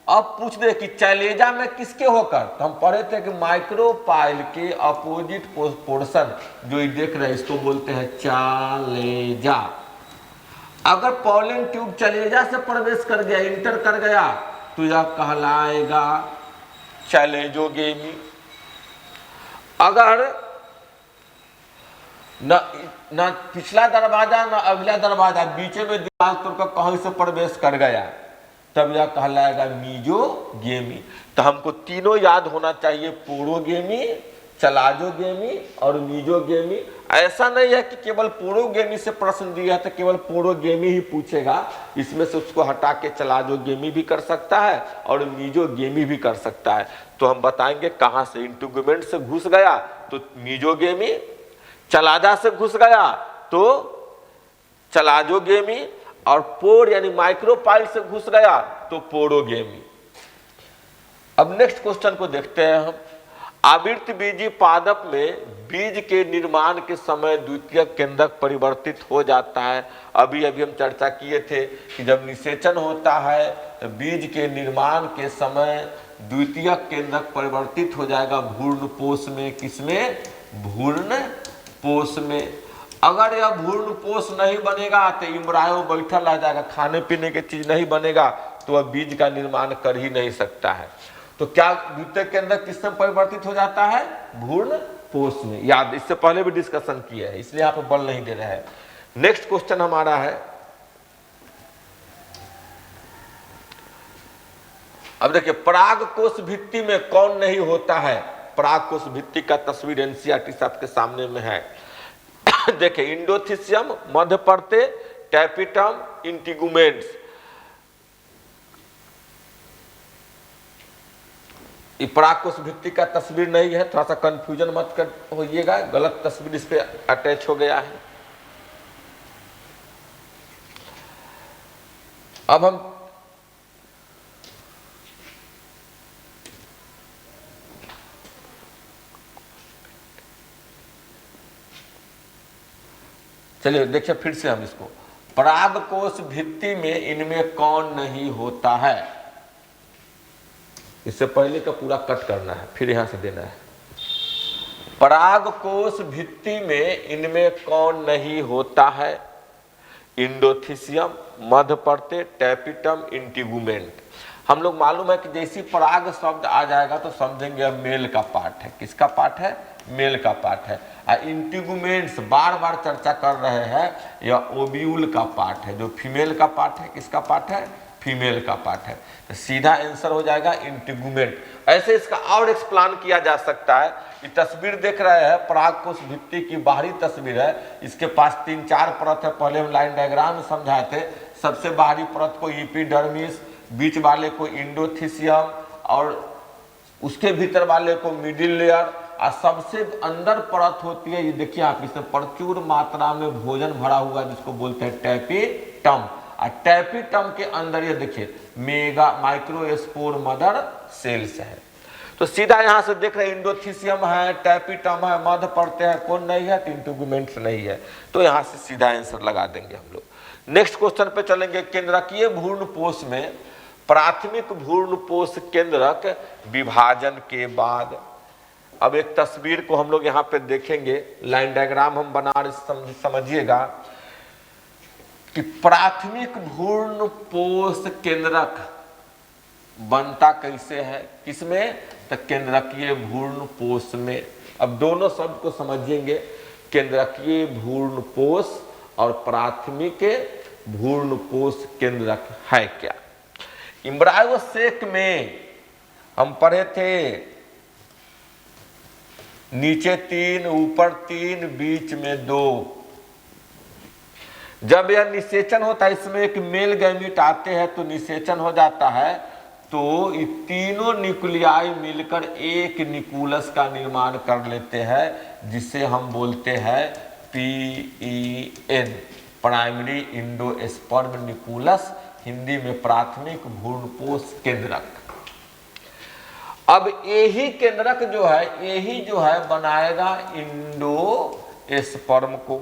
अब पूछ दे कि चैलेजा में किसके होकर, तो हम पढ़े थे कि माइक्रोपाइल के अपोजिट पोर्शन जो ये देख रहे हैं इसको बोलते हैं चैलेजा। अगर पोलन ट्यूब चैलेजा से प्रवेश कर गया, इंटर कर गया, तो यह कहलाएगा चैलेजोगेमी। अगर न पिछला दरवाजा न अगला दरवाजा, बीच में दीवार तोड़कर कहीं से प्रवेश कर गया, तब यह कहलाएगा मीजोगेमी। तो हमको तीनों याद होना चाहिए, पोरोगेमी, चलाजोगेमी और मीजोगेमी। ऐसा नहीं है कि केवल पोरोगेमी से प्रश्न दिया है तो केवल पोरोगेमी ही पूछेगा, इसमें से उसको हटा के चलाजोगेमी भी कर सकता है और मीजोगेमी भी कर सकता है। तो हम बताएंगे कहां से, इंटीगुमेंट से घुस गया तो मीजोगेमी, चलाजा से घुस गया तो चलाजोगेमी, और पोर यानी माइक्रोपाइल से घुस गया तो पोरोगेमी। अब नेक्स्ट क्वेश्चन को देखते हैं हम। आवृत्त बीजी पादप में बीज के निर्माण के समय द्वितीयक केंद्रक परिवर्तित हो जाता है। अभी हम चर्चा किए थे कि जब निषेचन होता है तो बीज के निर्माण के समय द्वितीयक केंद्रक परिवर्तित हो जाएगा भ्रूणपोष में। किसमें? भ्रूणपोष में। अगर यह भ्रूणपोष नहीं बनेगा तो एम्ब्रायो बैठा रह जाएगा, खाने पीने की चीज नहीं बनेगा तो वह बीज का निर्माण कर ही नहीं सकता है। तो क्या द्वितीयक केंद्रक किसमें परिवर्तित हो जाता है? भ्रूणपोष में। याद, इससे पहले भी डिस्कशन किया है, इसलिए आप बल नहीं दे रहे हैं। नेक्स्ट क्वेश्चन हमारा है, अब देखिए परागकोश भित्ति में कौन नहीं होता है? परागकोश भित्ति का तस्वीर एनसीईआरटी आपके सामने में है। देखिए इंडोथिसियम, मध्यपर्ते, टैपिटम, इंटीगुमेंट्स। ये परागकोश भित्ति का तस्वीर नहीं है, थोड़ा सा कंफ्यूजन मत कर होइएगा, गलत तस्वीर इस पे अटैच हो गया है। अब हम चलिए देखिए फिर से हम इसको, परागकोश भित्ति में इनमें कौन नहीं होता है? इससे पहले का पूरा कट करना है, फिर यहां से देना है। परागकोश भित्ति में इनमें कौन नहीं होता है? इंडोथिसियम, मध्यपर्ते, टैपिटम, इंटीगुमेंट। हम लोग मालूम है कि जैसी पराग शब्द आ जाएगा तो समझेंगे अब मेल का पार्ट है। किसका पार्ट है? मेल का पार्ट है। इंटीगुमेंट्स बार बार चर्चा कर रहे हैं, यह ओव्यूल का पार्ट है। जो फीमेल का पार्ट है, किसका पार्ट है? फीमेल का पार्ट है। तो सीधा आंसर हो जाएगा इंटीगुमेंट। ऐसे इसका और एक्सप्लेन किया जा सकता है। ये तस्वीर देख रहे हैं, परागकोश भित्ति की बाहरी तस्वीर है। इसके पास 3-4 परत है। पहले हम लाइन डायग्राम में समझाए थे। सबसे बाहरी परत को एपिडर्मिस, बीच वाले को इंडोथीसियम और उसके भीतर वाले को मिडिल लेयर, और सबसे अंदर परत होती है, ये देखिए आप, इसमें प्रचुर मात्रा में भोजन भरा हुआ जिसको बोलते हैं टैपीटम। और टैपीटम के अंदर ये देखिए मेगा माइक्रोस्पोर मदर सेल्स है। तो सीधा यहां से देख रहे हैं इंडोथीसियम है, टैपीटम है, मध्य पड़ते हैं, कौन नहीं है? तो इंटीगुमेंट्स नहीं है। तो यहां से सीधा आंसर लगा देंगे हम लोग। नेक्स्ट क्वेश्चन पे चलेंगे। केंद्रकीय भ्रूणपोष में प्राथमिक भ्रूणपोष केंद्रक विभाजन के बाद, अब एक तस्वीर को हम लोग यहाँ पे देखेंगे, लाइन डायग्राम हम बना रहे, समझिएगा कि प्राथमिक भ्रूणपोष केंद्रक बनता कैसे है, किसमें? तो केंद्रकीय भ्रूणपोष में। अब दोनों शब्द को समझेंगे, केंद्रकीय भ्रूणपोष और प्राथमिक भ्रूणपोष केंद्रक है क्या। एम्ब्रायो सेक में हम पढ़े थे, नीचे 3, ऊपर 3, बीच में 2। जब यह निषेचन होता है, इसमें एक मेल गैमीट आते हैं तो निषेचन हो जाता है, तो ये तीनों न्यूक्लियाई मिलकर एक न्यूक्लियस का निर्माण कर लेते हैं, जिसे हम बोलते हैं PEN, primary endosperm nucleus, Hindi में प्राथमिक भ्रूणपोष केंद्रक। अब यही केंद्रक जो है, यही जो है बनाएगा इंडोस्पर्म को,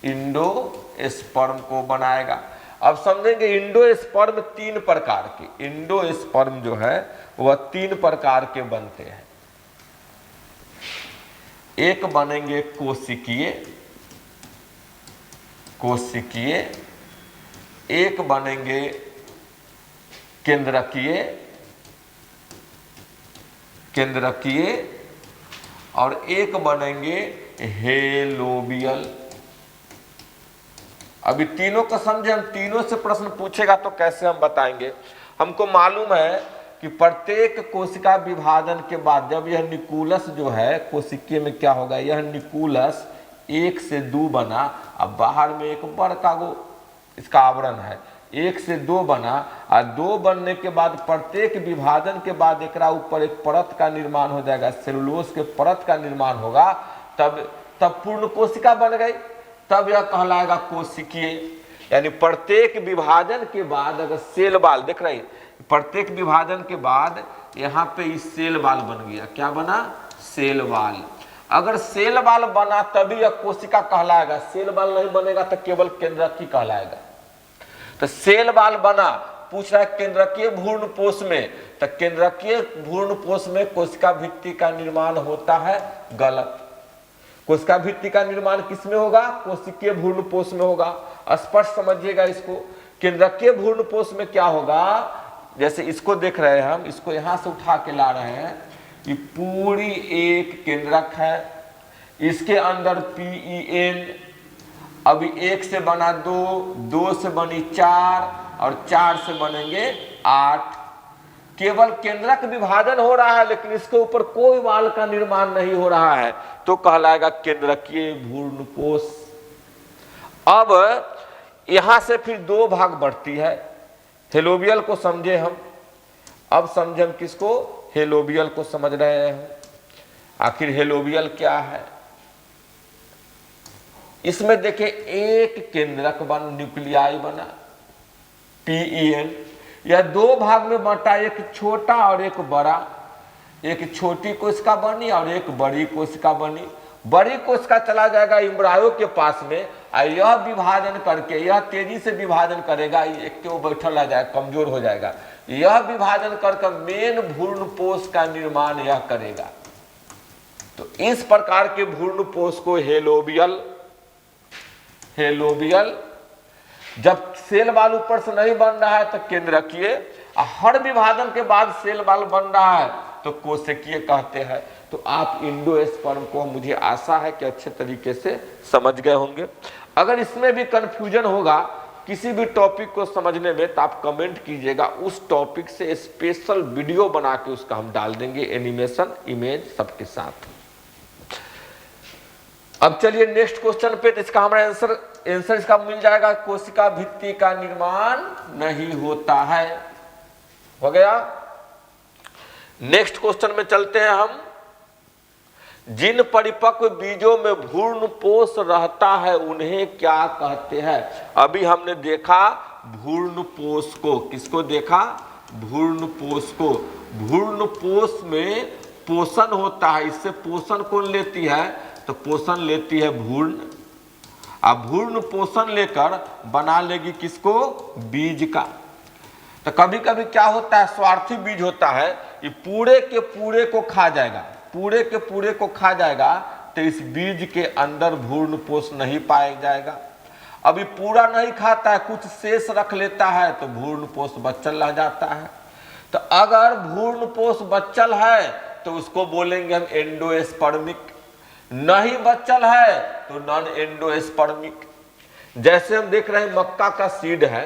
इंडोस्पर्म को बनाएगा। अब समझेंगे इंडोस्पर्म 3 प्रकार के, इंडोस्पर्म जो है वह 3 प्रकार के बनते हैं। एक बनेंगे कोशिकीय, कोशिकीय, एक बनेंगे केंद्रकीय, केंद्रकीय, और एक बनेंगे हेलोबियल। अभी तीनों को समझे, हम तीनों से प्रश्न पूछेगा तो कैसे हम बताएंगे। हमको मालूम है कि प्रत्येक कोशिका विभाजन के बाद जब यह न्यूक्लियस जो है कोशिकीय में क्या होगा, यह न्यूक्लियस 1 से 2 बना, अब बाहर में एक बड़का गो इसका आवरण है, 1 से 2 बना, और 2 बनने के बाद प्रत्येक विभाजन के बाद एक ऊपर एक परत का निर्माण हो जाएगा, सेलुलोज के परत का निर्माण होगा, तब पूर्ण कोशिका बन गई, तब यह कहलाएगा कोशिकीय। यानी प्रत्येक विभाजन के बाद अगर सेल बाल देख रहे हैं, प्रत्येक विभाजन के बाद यहाँ पे इस सेल बाल बन गया, क्या बना? सेल बाल। अगर सेल बाल बना तभी यह कोशिका कहलाएगा, सेल बाल नहीं बनेगा तो केवल केंद्रकी कहलाएगा। तो सेल बाल बना, पूछ रहा है केंद्रकीय भ्रूणपोष में, तो केंद्रकीय भ्रूणपोष में कोशिका भित्ति का निर्माण होता है, गलत। कोशिका भित्ति का निर्माण किसमें होगा? कोशिकीय भ्रूणपोष में होगा। स्पष्ट समझिएगा इसको। केंद्रकीय भ्रूणपोष में क्या होगा, जैसे इसको देख रहे हैं हम, इसको यहां से उठा के ला रहे हैं, ये पूरी एक केंद्रक है, इसके अंदर PEN, अभी 1 से बना 2, 2 से बनी 4, और 4 से बनेंगे 8। केवल केंद्रक विभाजन हो रहा है, लेकिन इसके ऊपर कोई बाल का निर्माण नहीं हो रहा है, तो कहलाएगा केंद्रकीय भ्रूणपोष। अब यहां से फिर 2 भाग बढ़ती है। हेलोबियल को समझे हम, अब समझे हम किसको? हेलोबियल को समझ रहे हैं। आखिर हेलोबियल क्या है? इसमें देखिए एक केंद्रक बन, न्यूक्लियाई बना PEN, यह 2 भाग में बंटा, एक छोटा और एक बड़ा। एक छोटी कोशिका बनी और एक बड़ी कोशिका बनी। बड़ी कोशिका चला जाएगा एम्ब्रायो के पास में, और यह विभाजन करके, यह तेजी से विभाजन करेगा, एक के वो बैठल आ जाएगा, कमजोर हो जाएगा। यह विभाजन करके मेन भ्रूणपोष का निर्माण यह करेगा। तो इस प्रकार के भ्रूणपोष को हेलोबियल, हेलोबियल। जब सेल बाल ऊपर से नहीं बन रहा है तो केंद्रकीय, हर विभाजन के बाद सेल वाल बन रहा है तो कोशिकीय कहते हैं। तो आप एंडोस्पर्म को, मुझे आशा है कि अच्छे तरीके से समझ गए होंगे। अगर इसमें भी कंफ्यूजन होगा किसी भी टॉपिक को समझने में तो आप कमेंट कीजिएगा, उस टॉपिक से स्पेशल वीडियो बना के उसका हम डाल देंगे, एनिमेशन, इमेज सबके साथ। अब चलिए नेक्स्ट क्वेश्चन पे, तो इसका हमारा आंसर इसका मिल जाएगा, कोशिका भित्ति का निर्माण नहीं होता है। हो गया। नेक्स्ट क्वेश्चन में चलते हैं हम। जिन परिपक्व बीजों में भ्रूणपोष रहता है उन्हें क्या कहते हैं? अभी हमने देखा भ्रूणपोष को, किसको देखा? भ्रूणपोष को। भ्रूणपोष में पोषण होता है, इससे पोषण कौन लेती है? तो पोषण लेती है भ्रूण। अब भ्रूण पोषण लेकर बना लेगी किसको? बीज का। तो कभी कभी क्या होता है, स्वार्थी बीज होता है, ये पूरे के पूरे को खा जाएगा, पूरे के पूरे को खा जाएगा, तो इस बीज के अंदर भ्रूण पोष नहीं पाया जाएगा। अभी पूरा नहीं खाता है, कुछ शेष रख लेता है, तो भ्रूण पोष बच्चल रह जाता है। तो अगर भ्रूण पोष बच्चल है तो उसको बोलेंगे हम एंडोस्पर्मिक, नहीं बच्चल है तो नॉन एंडोस्पर्मिक। जैसे हम देख रहे हैं मक्का का सीड है,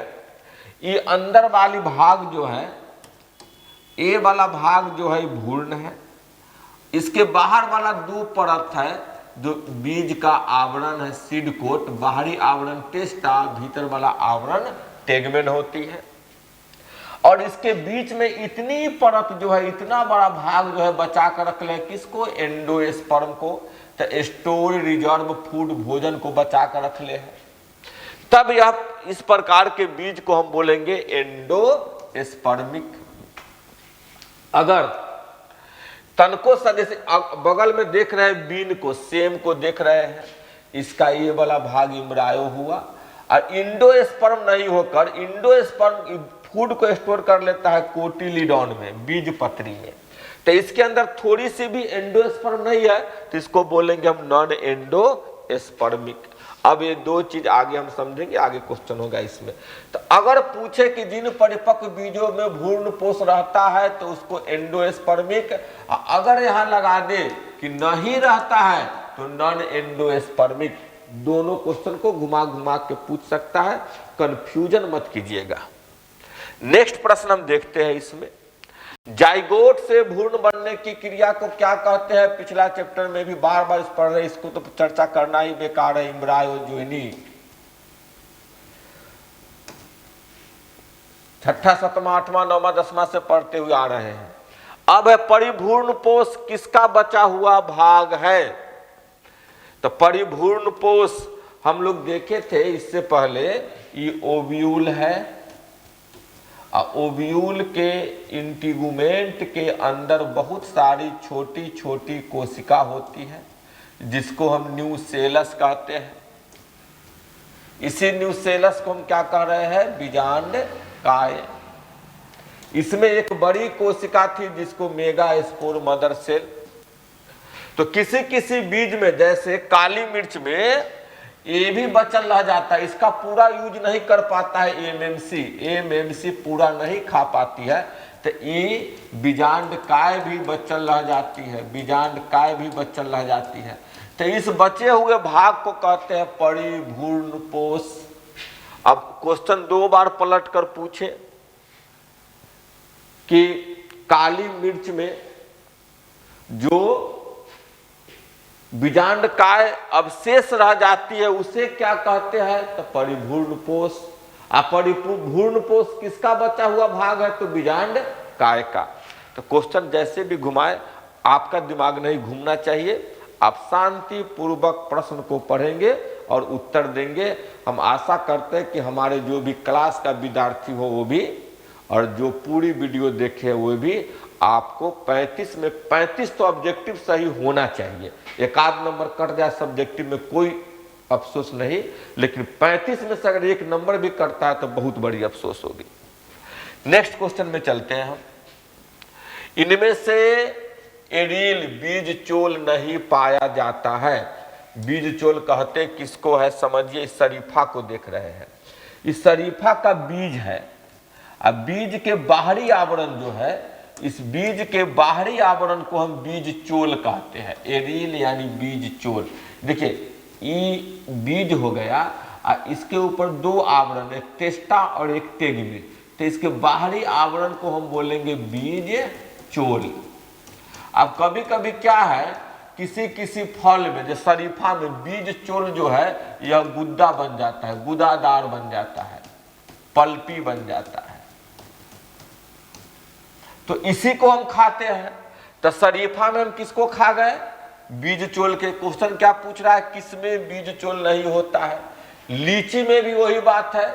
ये अंदर वाली भाग जो है, ए वाला भाग जो है भ्रूण है, इसके बाहर वाला दो परत है जो बीज का आवरण है, सीड कोट, बाहरी आवरण टेस्टा, भीतर वाला आवरण टेगमेन होती है। और इसके बीच में इतनी परत जो है, इतना बड़ा भाग जो है बचा कर रख ले किसको? एंडोस्पर्म को। तो स्टोर रिजर्व फूड, भोजन को बचा कर रख ले है, तब यह इस प्रकार के बीज को हम बोलेंगे एंडोस्पर्मिक। अगर तनको सा, जैसे बगल में देख रहे हैं बीन को, सेम को देख रहे हैं, इसका ये वाला भाग इम्ब्रायो हुआ, और इंडोस्पर्म नहीं होकर इंडोस्पर्म फूड को स्टोर कर लेता है कोटिलीडॉन में, बीज पत्री में। तो इसके अंदर थोड़ी सी भी एंडोस्पर्म नहीं है तो इसको बोलेंगे हम नॉन एंडोस्पर्मिक। अब ये दो चीज आगे हम समझेंगे, आगे क्वेश्चन होगा इसमें। तो अगर पूछे कि जिन परिपक्व बीजों में भ्रूण पोष रहता है तो उसको एंडोस्पर्मिक, अगर यहां लगा दे कि नहीं रहता है तो नॉन एंडोस्पर्मिक, दोनों क्वेश्चन को घुमा घुमा के पूछ सकता है, कंफ्यूजन मत कीजिएगा। नेक्स्ट प्रश्न हम देखते हैं इसमें, जाइगोट से भ्रूण बनने की क्रिया को क्या कहते हैं? पिछला चैप्टर में भी बार बार इस पढ़ रहे, इसको तो चर्चा करना ही बेकार है। एम्ब्रायोजोनी, छठा, सतमा, आठवां, नौवां, 10वां से पढ़ते हुए आ रहे हैं। अब है परिभ्रूण पोष किसका बचा हुआ भाग है? तो परिभ्रूण पोष हम लोग देखे थे इससे पहले, ये ओव्यूल है, ओव्यूल के इंटीगुमेंट के अंदर बहुत सारी छोटी छोटी कोशिका होती है जिसको हम न्यूसेलस कहते हैं। इसी न्यूसेलस को हम क्या कह रहे हैं? बीजांडकाय। इसमें एक बड़ी कोशिका थी जिसको मेगास्पोर मदर सेल। तो किसी किसी बीज में, जैसे काली मिर्च में, ये भी बचल रह जाता है, इसका पूरा यूज नहीं कर पाता है एमएमसी पूरा नहीं खा पाती है, तो ये बीजांडकाय भी बचल रह जाती है, बीजांडकाय भी बचल रह जाती है। तो इस बचे हुए भाग को कहते हैं परिभ्रूण पोष। अब क्वेश्चन दो बार पलट कर पूछे कि काली मिर्च में जो बीजांडकाय अवशेष रह जाती है उसे क्या कहते हैं? तो परिभ्रूण पोष। परिभ्रूण पोष किसका बचा हुआ भाग है? तो बीजांडकाय का। तो क्वेश्चन जैसे भी घुमाए, आपका दिमाग नहीं घूमना चाहिए, आप शांति पूर्वक प्रश्न को पढ़ेंगे और उत्तर देंगे। हम आशा करते हैं कि हमारे जो भी क्लास का विद्यार्थी हो वो भी, और जो पूरी वीडियो देखे वो भी, आपको 35 में 35 तो ऑब्जेक्टिव सही होना चाहिए। एक आध नंबर कट जाए सब्जेक्टिव में कोई अफसोस नहीं, लेकिन 35 में से अगर एक नंबर भी कटता है तो बहुत बड़ी अफसोस होगी। नेक्स्ट क्वेश्चन में चलते हैं हम। इनमें से एरील बीज चोल नहीं पाया जाता है। बीज चोल कहते किसको है? समझिए, इस शरीफा को देख रहे हैं, इस शरीफा का बीज है। अब बीज के बाहरी आवरण जो है, इस बीज के बाहरी आवरण को हम बीज चोल कहते हैं, एरिल यानी बीज चोल। देखिए ये बीज हो गया और इसके ऊपर दो आवरण, एक टेस्टा और एक टेगमेन, तो इसके बाहरी आवरण को हम बोलेंगे बीज चोल। अब कभी कभी क्या है, किसी किसी फल में, जैसे शरीफा में बीज चोल जो है यह गुद्दा बन जाता है, गुदादार बन जाता है, पल्पी बन जाता है, तो इसी को हम खाते हैं। तो शरीफा में हम किसको खा गए, बीज चोल के। क्वेश्चन क्या पूछ रहा है, किसमें बीज चोल नहीं होता है। लीची में भी वही बात है,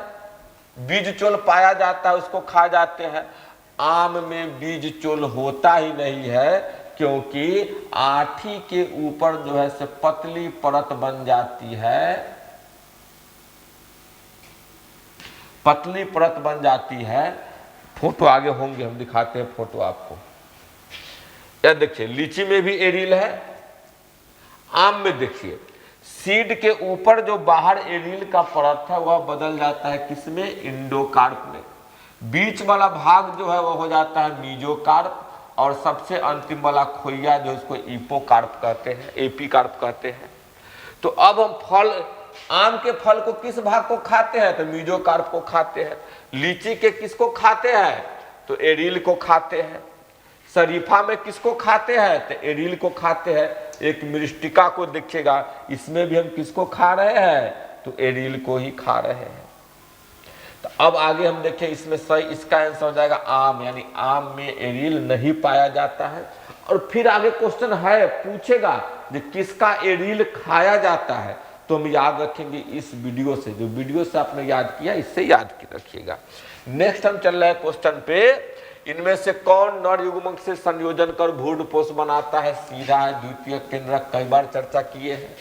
बीज चोल पाया जाता है, उसको खा जाते हैं। आम में बीज चोल होता ही नहीं है, क्योंकि आठी के ऊपर जो है से पतली परत बन जाती है, पतली परत बन जाती है। फोटो आगे होंगे, हम दिखाते हैं फोटो आपको। यह देखिए लीची में भी एरिल है, आम में देखिए सीड के ऊपर जो बाहर एरिल का परत है वह बदल जाता है किसमें, इंडोकार्प में। बीच वाला भाग जो है वह हो जाता है मीजोकार्प, और सबसे अंतिम वाला खोइया जो इसको इपोकार्प कहते हैं, एपीकार्प कहते हैं। तो अब हम फल, आम के फल को किस भाग को खाते हैं, तो मीजोकार्प को खाते हैं। लीची के किसको खाते हैं, तो एरिल को खाते हैं। शरीफा में किसको खाते हैं, तो एरिल को खाते हैं। एक मिरिस्टिका को देखिएगा, इसमें भी हम किसको खा रहे हैं, तो एरिल को ही खा रहे हैं। तो अब आगे हम देखें, इसमें सही इसका आंसर हो जाएगा आम, यानी आम में एरिल नहीं पाया जाता है। और फिर आगे क्वेश्चन है, पूछेगा कि किसका एरिल खाया जाता है, तो हम याद रखेंगे इस वीडियो से, जो वीडियो से आपने याद किया इससे याद रखिएगा। नेक्स्ट हम चल रहे हैं क्वेश्चन पे, इनमें से कौन नर युग्मक से संयोजन कर भ्रूणपोष बनाता है, सीधा है, द्वितीय केंद्रक, कई बार चर्चा किए हैं।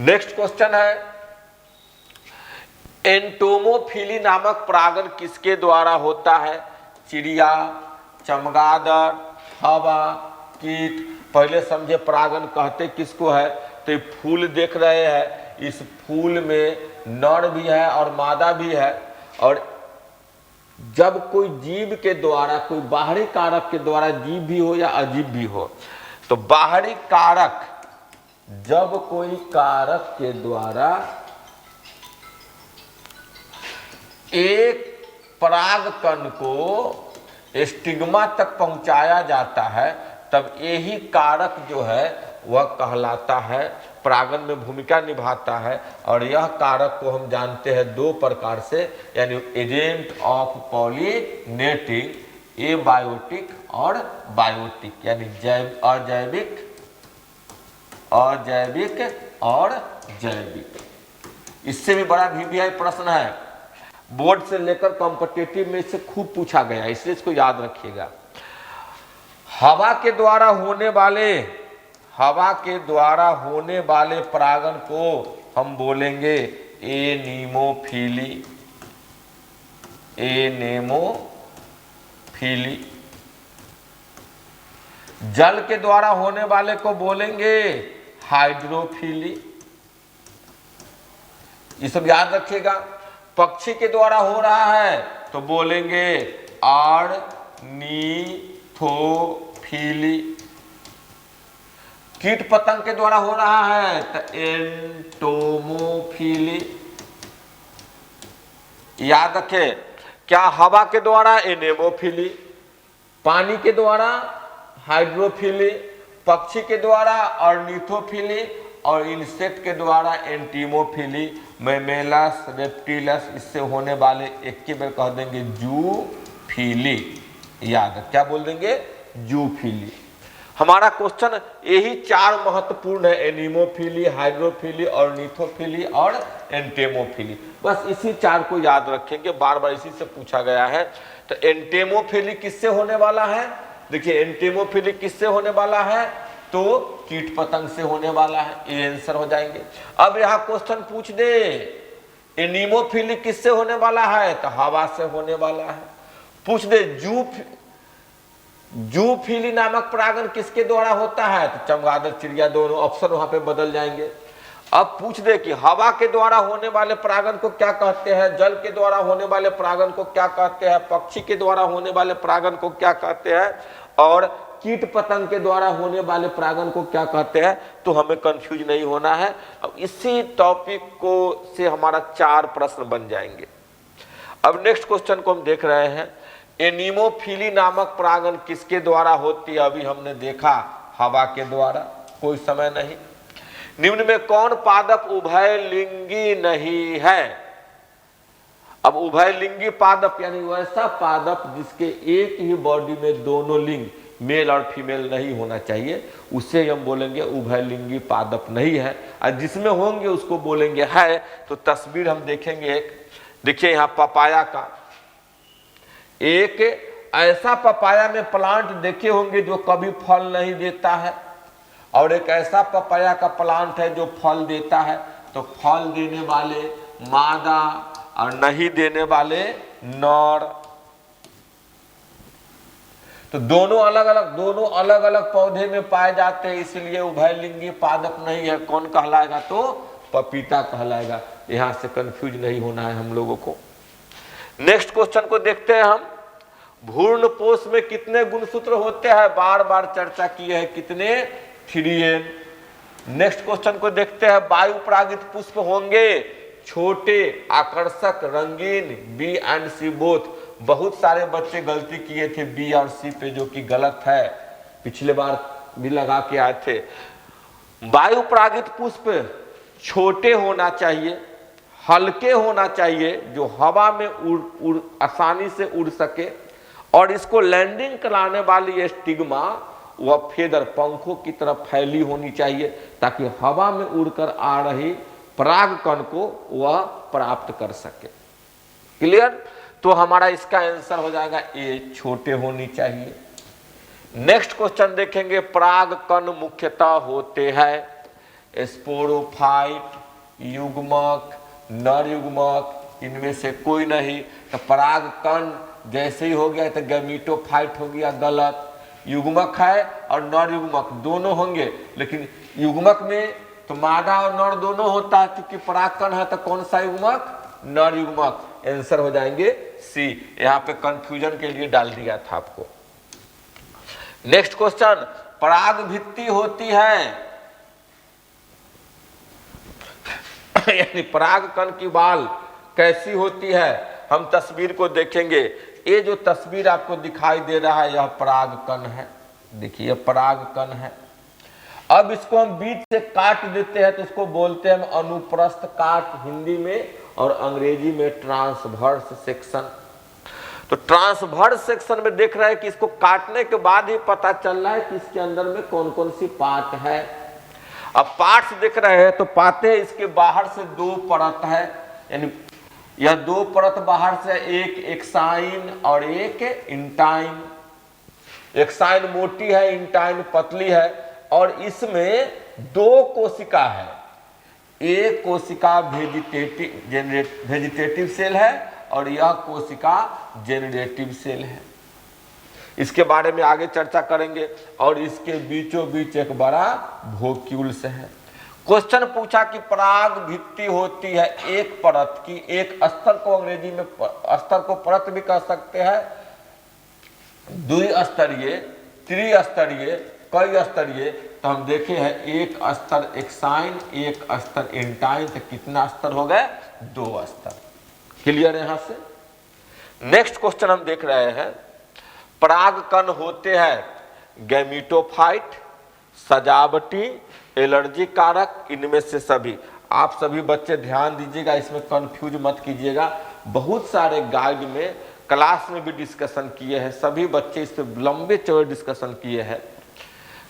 नेक्स्ट क्वेश्चन है, एंटोमोफिली नामक परागण किसके द्वारा होता है, चिड़िया, चमगादड़, हवा, कीट। पहले समझे परागण कहते किसको है, तो ये फूल देख रहे हैं, इस फूल में नर भी है और मादा भी है। और जब कोई जीव के द्वारा, कोई बाहरी कारक के द्वारा, जीव भी हो या अजीब भी हो, तो बाहरी कारक, जब कोई कारक के द्वारा एक परागकण को स्टिग्मा तक पहुंचाया जाता है, तब यही कारक जो है वह कहलाता है, परागण में भूमिका निभाता है। और यह कारक को हम जानते हैं दो प्रकार से, यानी एजेंट ऑफ पॉलिनेटिंग, एबायोटिक और बायोटिक, यानी अजैविक और जैविक। इससे भी बड़ा VVI प्रश्न है, बोर्ड से लेकर कॉम्पिटिटिव में इससे खूब पूछा गया, इसलिए इसको याद रखिएगा। हवा के द्वारा होने वाले परागण को हम बोलेंगे एनीमोफिली। जल के द्वारा होने वाले को बोलेंगे हाइड्रोफिली। ये सब याद रखिएगा। पक्षी के द्वारा हो रहा है तो बोलेंगे ऑर्निथोफिली। कीट पतंग के द्वारा हो रहा है तो एंटोमोफिली। याद रखें, क्या हवा के द्वारा एनेमोफिली, पानी के द्वारा हाइड्रोफिली, पक्षी के द्वारा ऑर्निथोफिली और इंसेक्ट के द्वारा एंटीमोफिली। मैमेलस, रेप्टिलस, इससे होने वाले एक के बार कह देंगे जूफिली। याद, क्या बोल देंगे? जूफिली। हमारा क्वेश्चन यही चार महत्वपूर्ण है, एनीमोफिली, हाइड्रोफिली, ऑर्निथोफिली और एंटेमोफिली। बस इसी चार को याद रखेंगे, बार बार इसी से पूछा गया है। तो एंटेमोफिली किससे होने वाला है? देखिए, एंटेमोफिली किससे होने वाला है? तो कीट पतंग से होने वाला है। ये आंसर हो जाएंगे। अब यहाँ क्वेश्चन पूछ दे एनीमोफिली किससे होने वाला है? तो हवा से होने वाला है। पूछ दे जूफिली नामक परागण किसके द्वारा होता है? तो चमगादड़, चिड़िया, दोनों ऑप्शन वहां पे बदल जाएंगे। अब पूछ दे कि हवा के द्वारा होने वाले परागण को क्या कहते हैं, जल के द्वारा होने वाले परागण को क्या कहते हैं, पक्षी के द्वारा होने वाले परागण को क्या कहते हैं, और कीट पतंग के द्वारा होने वाले परागण को क्या कहते हैं, तो हमें कंफ्यूज नहीं होना है। अब इसी टॉपिक को से हमारा 4 प्रश्न बन जाएंगे। अब नेक्स्ट क्वेश्चन को हम देख रहे हैं, एनीमोफिली नामक परागण किसके द्वारा होती है? अभी हमने देखा हवा के द्वारा, कोई समय नहीं। निम्न में कौन पादप उभयलिंगी नहीं है? अब उभयलिंगी पादप यानी वैसा पादप जिसके एक ही बॉडी में दोनों लिंग मेल और फीमेल नहीं होना चाहिए, उसे हम बोलेंगे उभयलिंगी पादप नहीं है। और जिसमें होंगे उसको बोलेंगे है। तो तस्वीर हम देखेंगे एक, देखिए यहाँ पपाया का, एक ऐसा पपाया में प्लांट देखे होंगे जो कभी फल नहीं देता है, और एक ऐसा पपाया का प्लांट है जो फल देता है। तो फल देने वाले मादा और नहीं देने वाले नर, तो दोनों अलग अलग पौधे में पाए जाते हैं, इसलिए उभयलिंगी पादप नहीं है। कौन कहलाएगा? तो पपीता कहलाएगा। यहां से कंफ्यूज नहीं होना है हम लोगों को। नेक्स्ट क्वेश्चन को देखते हैं हम, भ्रूणपोष में कितने गुणसूत्र होते हैं? बार बार चर्चा की है, कितने? 3n। नेक्स्ट क्वेश्चन को देखते हैं, वायु परागित पुष्प होंगे छोटे, आकर्षक, रंगीन, बी एंड सी बोथ। बहुत सारे बच्चे गलती किए थे बी और सी पे, जो कि गलत है, पिछले बार भी लगा के आए थे। वायु परागित पुष्प छोटे होना चाहिए, हल्के होना चाहिए, जो हवा में उड़ आसानी से उड़ सके, और इसको लैंडिंग कराने वाली स्टिग्मा वह फेदर पंखों की तरफ फैली होनी चाहिए, ताकि हवा में उड़कर आ रही परागकण को वह प्राप्त कर सके। क्लियर? तो हमारा इसका आंसर हो जाएगा ए, छोटे होनी चाहिए। नेक्स्ट क्वेश्चन देखेंगे, परागकण मुख्यतः होते हैं स्पोरोफाइट, युग्मक, नर युग्मक, इनमें से कोई नहीं। तो परागकण जैसे ही हो गया तो गैमीटोफाइट हो गया, गलत। युग्मक है और नर युग्मक दोनों होंगे, लेकिन युग्मक में तो मादा और नर दोनों होता है, क्योंकि परागकण है तो कौन सा युग्मक? नर युग्मक। आंसर हो जाएंगे सी। यहाँ पे कंफ्यूजन के लिए डाल दिया था आपको। नेक्स्ट क्वेश्चन, पराग भित्ति होती है यानी परागकण की बाल कैसी होती है? हम तस्वीर को देखेंगे। ये जो तस्वीर आपको दिखाई दे रहा है यह परागकण है, देखिए परागकण है। अब इसको हम बीच से काट देते हैं तो इसको बोलते हैं हम अनुप्रस्थ काट हिंदी में, और अंग्रेजी में ट्रांसवर्स सेक्शन। तो ट्रांसवर्स सेक्शन में देख रहे हैं कि इसको काटने के बाद ही पता चल रहा है कि इसके अंदर में कौन कौन सी पार्ट है। अब पार्ट्स देख रहे हैं तो पाते हैं इसके बाहर से 2 परत है, यानी यह 2 परत बाहर से, एक एक्साइन और एक इंटाइन। एक्साइन मोटी है, इंटाइन पतली है, और इसमें 2 कोशिका है। एक कोशिका वेजिटेटिव सेल है और यह कोशिका जेनरेटिव सेल है। इसके बारे में आगे चर्चा करेंगे। और इसके बीचों बीच एक बड़ा वोक्यूल्स है। क्वेश्चन पूछा कि पराग भित्ति होती है एक परत की, एक अस्तर को अंग्रेजी में अस्तर को परत भी कह सकते हैं, द्विस्तरीय, त्रिस्तरीय, कई स्तरीय। तो हम देखे हैं एक अस्तर एक्साइन, एक अस्तर इंटाइन, तो कितना स्तर हो गए? 2 स्तर। क्लियर? यहां से नेक्स्ट क्वेश्चन हम देख रहे हैं, परागकण होते हैं गैमीटोफाइट, सजावटी, एलर्जी कारक, इनमें से सभी। आप सभी बच्चे ध्यान दीजिएगा, इसमें कंफ्यूज मत कीजिएगा। बहुत सारे गाइड में, क्लास में भी डिस्कशन किए हैं, सभी बच्चे इस पर लंबे चौड़े डिस्कशन किए हैं।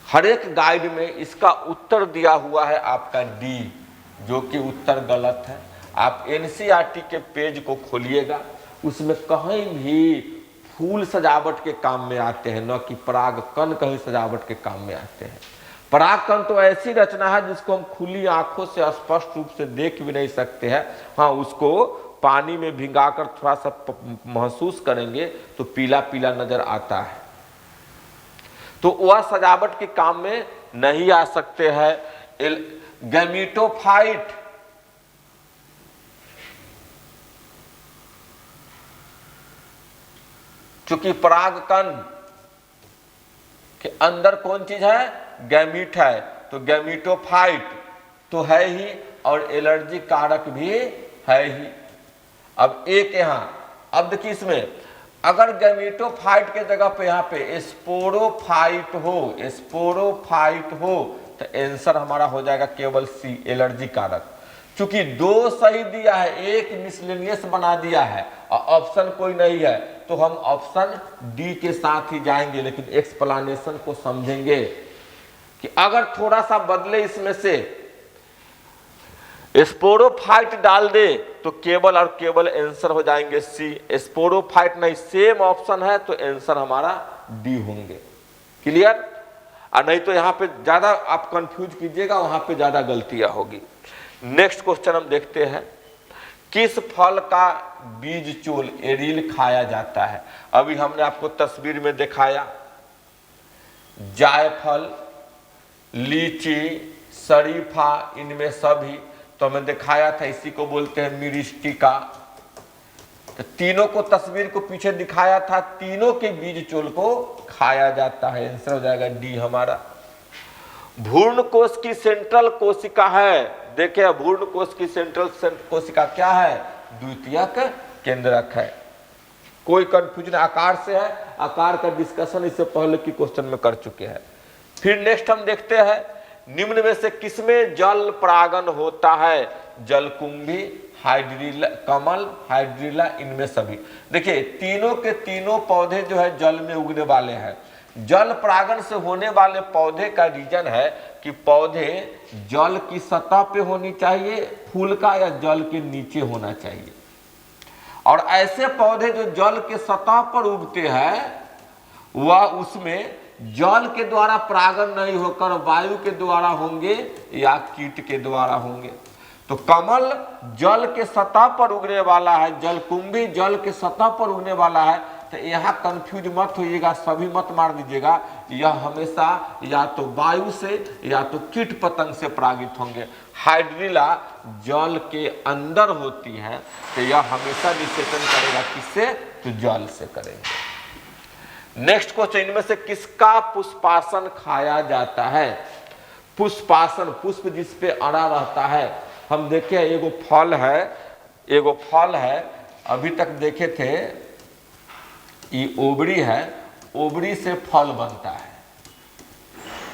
हर एक गाइड में इसका उत्तर दिया हुआ है आपका डी, जो कि उत्तर गलत है। आप एनसीईआरटी के पेज को खोलिएगा, उसमें कहीं भी फूल सजावट के काम में आते हैं, न कि परागकण कहीं सजावट के काम में आते हैं। परागकण तो ऐसी रचना है जिसको हम खुली आंखों से स्पष्ट रूप से देख भी नहीं सकते हैं। हाँ, उसको पानी में भिगाकर थोड़ा सा महसूस करेंगे तो पीला पीला नजर आता है, तो वह सजावट के काम में नहीं आ सकते हैं। गैमीटोफाइट, चूंकि परागकण के अंदर कौन चीज है, गैमीट है, तो गैमीटोफाइट तो है ही और एलर्जी कारक भी है ही। अब एक यहां, अब देखिए इसमें अगर गैमीटोफाइट के जगह पे यहां पे स्पोरोफाइट हो तो आंसर हमारा हो जाएगा केवल सी, एलर्जी कारक। चूंकि दो सही दिया है, एक मिसलेनियस बना दिया है और ऑप्शन कोई नहीं है, तो हम ऑप्शन डी के साथ ही जाएंगे, लेकिन एक्सप्लेनेशन को समझेंगे कि अगर थोड़ा सा बदले इसमें से स्पोरोफाइट डाल दे तो केवल और केवल आंसर हो जाएंगे सी। स्पोरोफाइट नहीं, सेम ऑप्शन है तो आंसर हमारा डी होंगे। क्लियर? और नहीं तो यहां पे ज्यादा आप कंफ्यूज कीजिएगा, वहां पे ज्यादा गलतियां होगी। नेक्स्ट क्वेश्चन हम देखते हैं, किस फल का बीज चोल एरिल खाया जाता है? अभी हमने आपको तस्वीर में दिखाया, जायफल, लीची, शरीफा, इनमें सभी तो हमें दिखाया था, इसी को बोलते हैं मिरिस्टिका। तो तीनों को तस्वीर को पीछे दिखाया था, तीनों के बीज चोल को खाया जाता है। आंसर हो जाएगा डी हमारा। भ्रूण कोश की सेंट्रल कोशिका है, देखिए भ्रूण कोश की सेंट्रल कोशिका क्या है, द्वितीयक केंद्रक है। कोई कंफ्यूजन आकार से है, आकार का डिस्कशन इससे पहले की क्वेश्चन में कर चुके हैं। फिर नेक्स्ट हम देखते हैं, निम्न में से किसमें जल परागन होता है? जलकुंभी, हाइड्रिला, कमल, हाइड्रिला, इनमें सभी। देखिए तीनों के तीनों पौधे जो है जल में उगने वाले हैं। जल परागन से होने वाले पौधे का रीजन है कि पौधे जल की सतह पे होनी चाहिए, फूल का, या जल के नीचे होना चाहिए। और ऐसे पौधे जो जल के सतह पर उगते हैं वह उसमें जल के द्वारा परागन नहीं होकर वायु के द्वारा होंगे या कीट के द्वारा होंगे। तो कमल जल के सतह पर उगने वाला है, जलकुंभी जल के सतह पर उगने वाला है। तो यहाँ कंफ्यूज मत होइएगा, सभी मत मार दीजिएगा, यह हमेशा या तो वायु से या तो कीट पतंग से परागित होंगे। हाइड्रिला जल के अंदर होती है, तो यह हमेशा निषेचन करेगा किससे, तो जल से करेंगे। नेक्स्ट क्वेश्चन, इनमें से किसका पुष्पासन खाया जाता है? पुष्पासन, पुष्प जिस पे अड़ा रहता है। हम देखे एगो फल है, अभी तक देखे थे, ये ओबड़ी है, ओबड़ी से फल बनता है।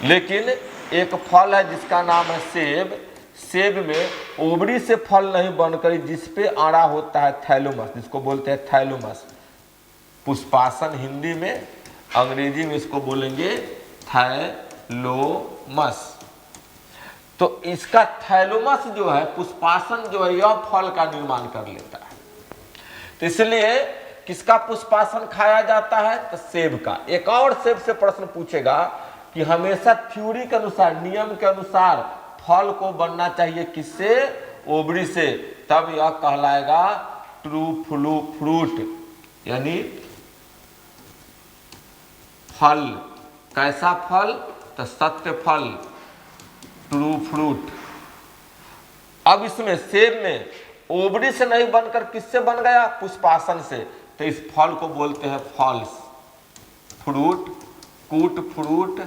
लेकिन एक फल है जिसका नाम है सेब, सेब में ओबड़ी से फल नहीं बनकर जिस पे अड़ा होता है थैलोमस, जिसको बोलते हैं थैलोमस। पुष्पासन हिंदी में, अंग्रेजी में इसको बोलेंगे थैलोमस। तो इसका थैलोमस जो है, पुष्पासन जो है, यह फल का निर्माण कर लेता है। तो इसलिए किसका पुष्पासन खाया जाता है? तो सेब का। एक और सेब से प्रश्न पूछेगा कि हमेशा थ्योरी के अनुसार, नियम के अनुसार फल को बनना चाहिए किससे? ओबड़ी से, तब यह कहलाएगा ट्रू फ्रूट, यानी फल। कैसा फल? तो सत्य फल, ट्रू फ्रूट। अब इसमें सेब में ओबड़ी से नहीं बनकर किससे बन गया? पुष्पासन से। तो इस फल को बोलते हैं फॉल्स फ्रूट, कूट फ्रूट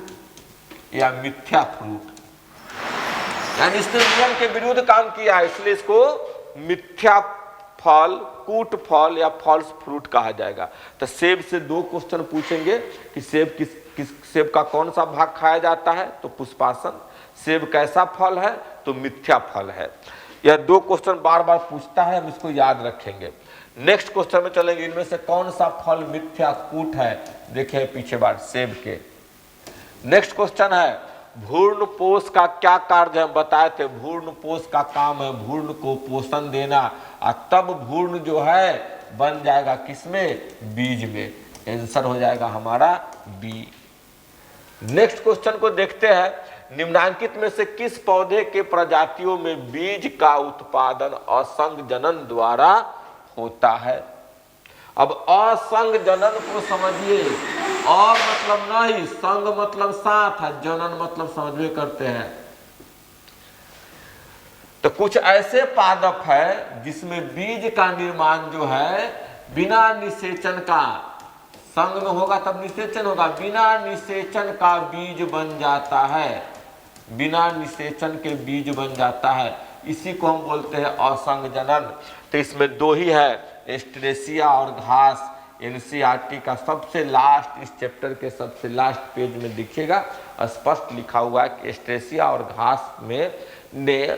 या मिथ्या फ्रूट। यानी इसने नियम के विरुद्ध काम किया है, इसलिए इसको मिथ्या फल, कूट फल या फॉल्स फ्रूट कहा जाएगा। तो सेब से दो क्वेश्चन पूछेंगे कि सेब सेब का कौन सा भाग खाया जाता है? तो पुष्पासन। सेब कैसा फल है? तो मिथ्या फल है। यह दो क्वेश्चन बार बार पूछता है, हम इसको याद रखेंगे। नेक्स्ट क्वेश्चन में चलेंगे, इनमें से कौन सा फल मिथ्या कूट है? देखिए पीछे बार सेब के। नेक्स्ट क्वेश्चन है, भ्रूण पोष का क्या कार्य है? बताए थे भ्रूण पोष का काम है भ्रूण को पोषण देना, और तब भ्रूण जो है बन जाएगा किसमें? बीज में। आंसर हो जाएगा हमारा बी। नेक्स्ट क्वेश्चन को देखते हैं, निम्नांकित में से किस पौधे के प्रजातियों में बीज का उत्पादन असंग जनन द्वारा होता है? अब असंग जनन को समझिए, और मतलब नहीं, संग मतलब साथ है, जनन मतलब समझ में करते हैं। तो कुछ ऐसे पादप है जिसमें बीज का निर्माण जो है बिना निषेचन का, संग में होगा तब निषेचन होगा, बिना निषेचन का बीज बन जाता है, बिना निषेचन के बीज बन जाता है। इसी को हम बोलते हैं असंग जनन। तो इसमें दो ही है, एस्ट्रेसिया और घास। एनसीईआरटी का सबसे लास्ट, इस चैप्टर के सबसे लास्ट पेज में दिखेगा, स्पष्ट लिखा हुआ है कि एस्ट्रेसिया और घास में ने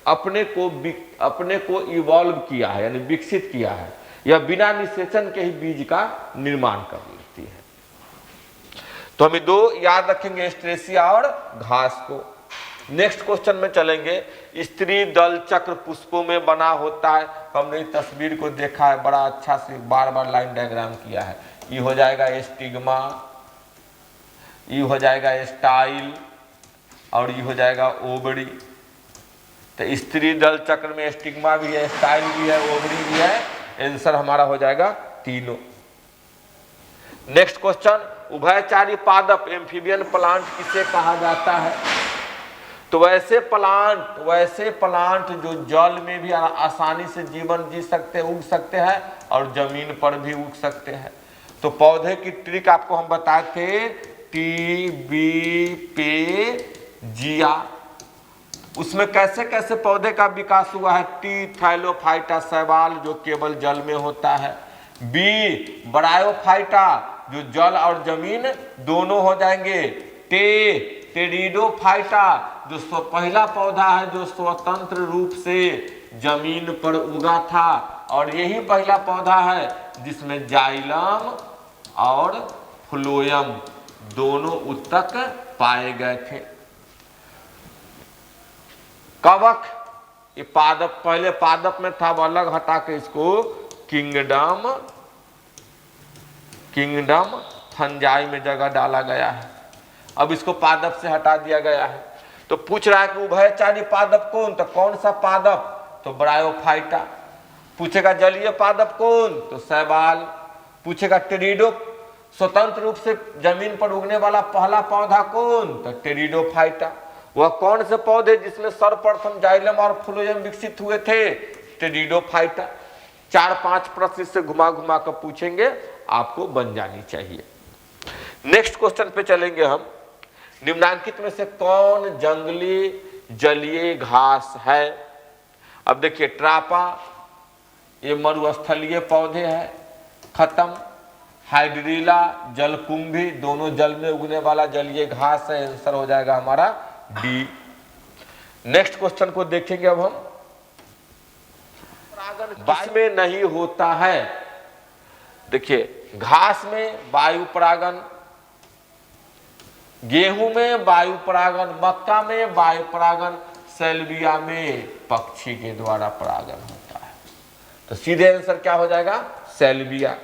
अपने को इवॉल्व किया है, यानी विकसित किया है, यह बिना निषेचन के ही बीज का निर्माण कर लेती है। तो हम दो याद रखेंगे, एस्ट्रेसिया और घास को। नेक्स्ट क्वेश्चन में चलेंगे, स्त्री दल चक्र पुष्पों में बना होता है। हमने तस्वीर को देखा है, बड़ा अच्छा से बार बार लाइन डायग्राम किया है। ये हो जाएगा स्टिग्मा, ये हो जाएगा स्टाइल, और ये हो जाएगा ओवरी। तो स्त्री दल चक्र में स्टिग्मा भी है, स्टाइल भी है, ओवरी भी है। आंसर हमारा हो जाएगा तीनों। नेक्स्ट क्वेश्चन, उभयचारी पादप एम्फीबियन प्लांट किसे कहा जाता है? तो वैसे प्लांट जो जल में भी आसानी से जीवन जी सकते, उग सकते हैं, और जमीन पर भी उग सकते हैं। तो पौधे की ट्रिक आपको हम बताए थे, टी बी पे जिया। उसमें कैसे कैसे पौधे का विकास हुआ है? टी थाइलोफाइटा शैवाल जो केवल जल में होता है, बी ब्रायोफाइटा जो जल और जमीन दोनों हो जाएंगे, टेरिडोफाइटा जो पहला पौधा है जो स्वतंत्र रूप से जमीन पर उगा था, और यही पहला पौधा है जिसमें जाइलम और फ्लोएम दोनों उत्तक पाए गए थे। कवक, ये पादप पहले पादप में था, वो अलग हटा के इसको किंगडम फंजाई में जगह डाला गया है। अब इसको पादप से हटा दिया गया है। तो पूछ रहा है कि उभयचारी पादप कौन? तो कौन सा पादप? तो ब्रायोफाइटा। पूछेगा जलीय पादप कौन? तो शैवाल। पूछेगा टेरिडो, स्वतंत्र रूप से जमीन पर उगने वाला पहला पौधा कौन? तो टेरिडोफाइटा। वह कौन से पौधे जिसमें सर्वप्रथम जाइलम और फ्लोएम विकसित हुए थे? टेरिडोफाइटा। 4-5 प्रश्न से घुमा घुमा कर पूछेंगे, आपको बन जानी चाहिए। नेक्स्ट क्वेश्चन पे चलेंगे हम, निम्नांकित में से कौन जंगली जलीय घास है? अब देखिए, ट्रापा ये मरुस्थलीय पौधे हैं, खत्म। हाइड्रीला जलकुंभी दोनों जल में उगने वाला जलीय घास है। आंसर हो जाएगा हमारा डी। नेक्स्ट क्वेश्चन को देखेंगे अब हम, परागन में नहीं होता है? देखिए, घास में वायु परागन, गेहूं में वायु परागन, मक्का में वायु परागन, सेल्विया में पक्षी के द्वारा परागन होता है। तो सीधे आंसर क्या हो जाएगा? सेल्विया।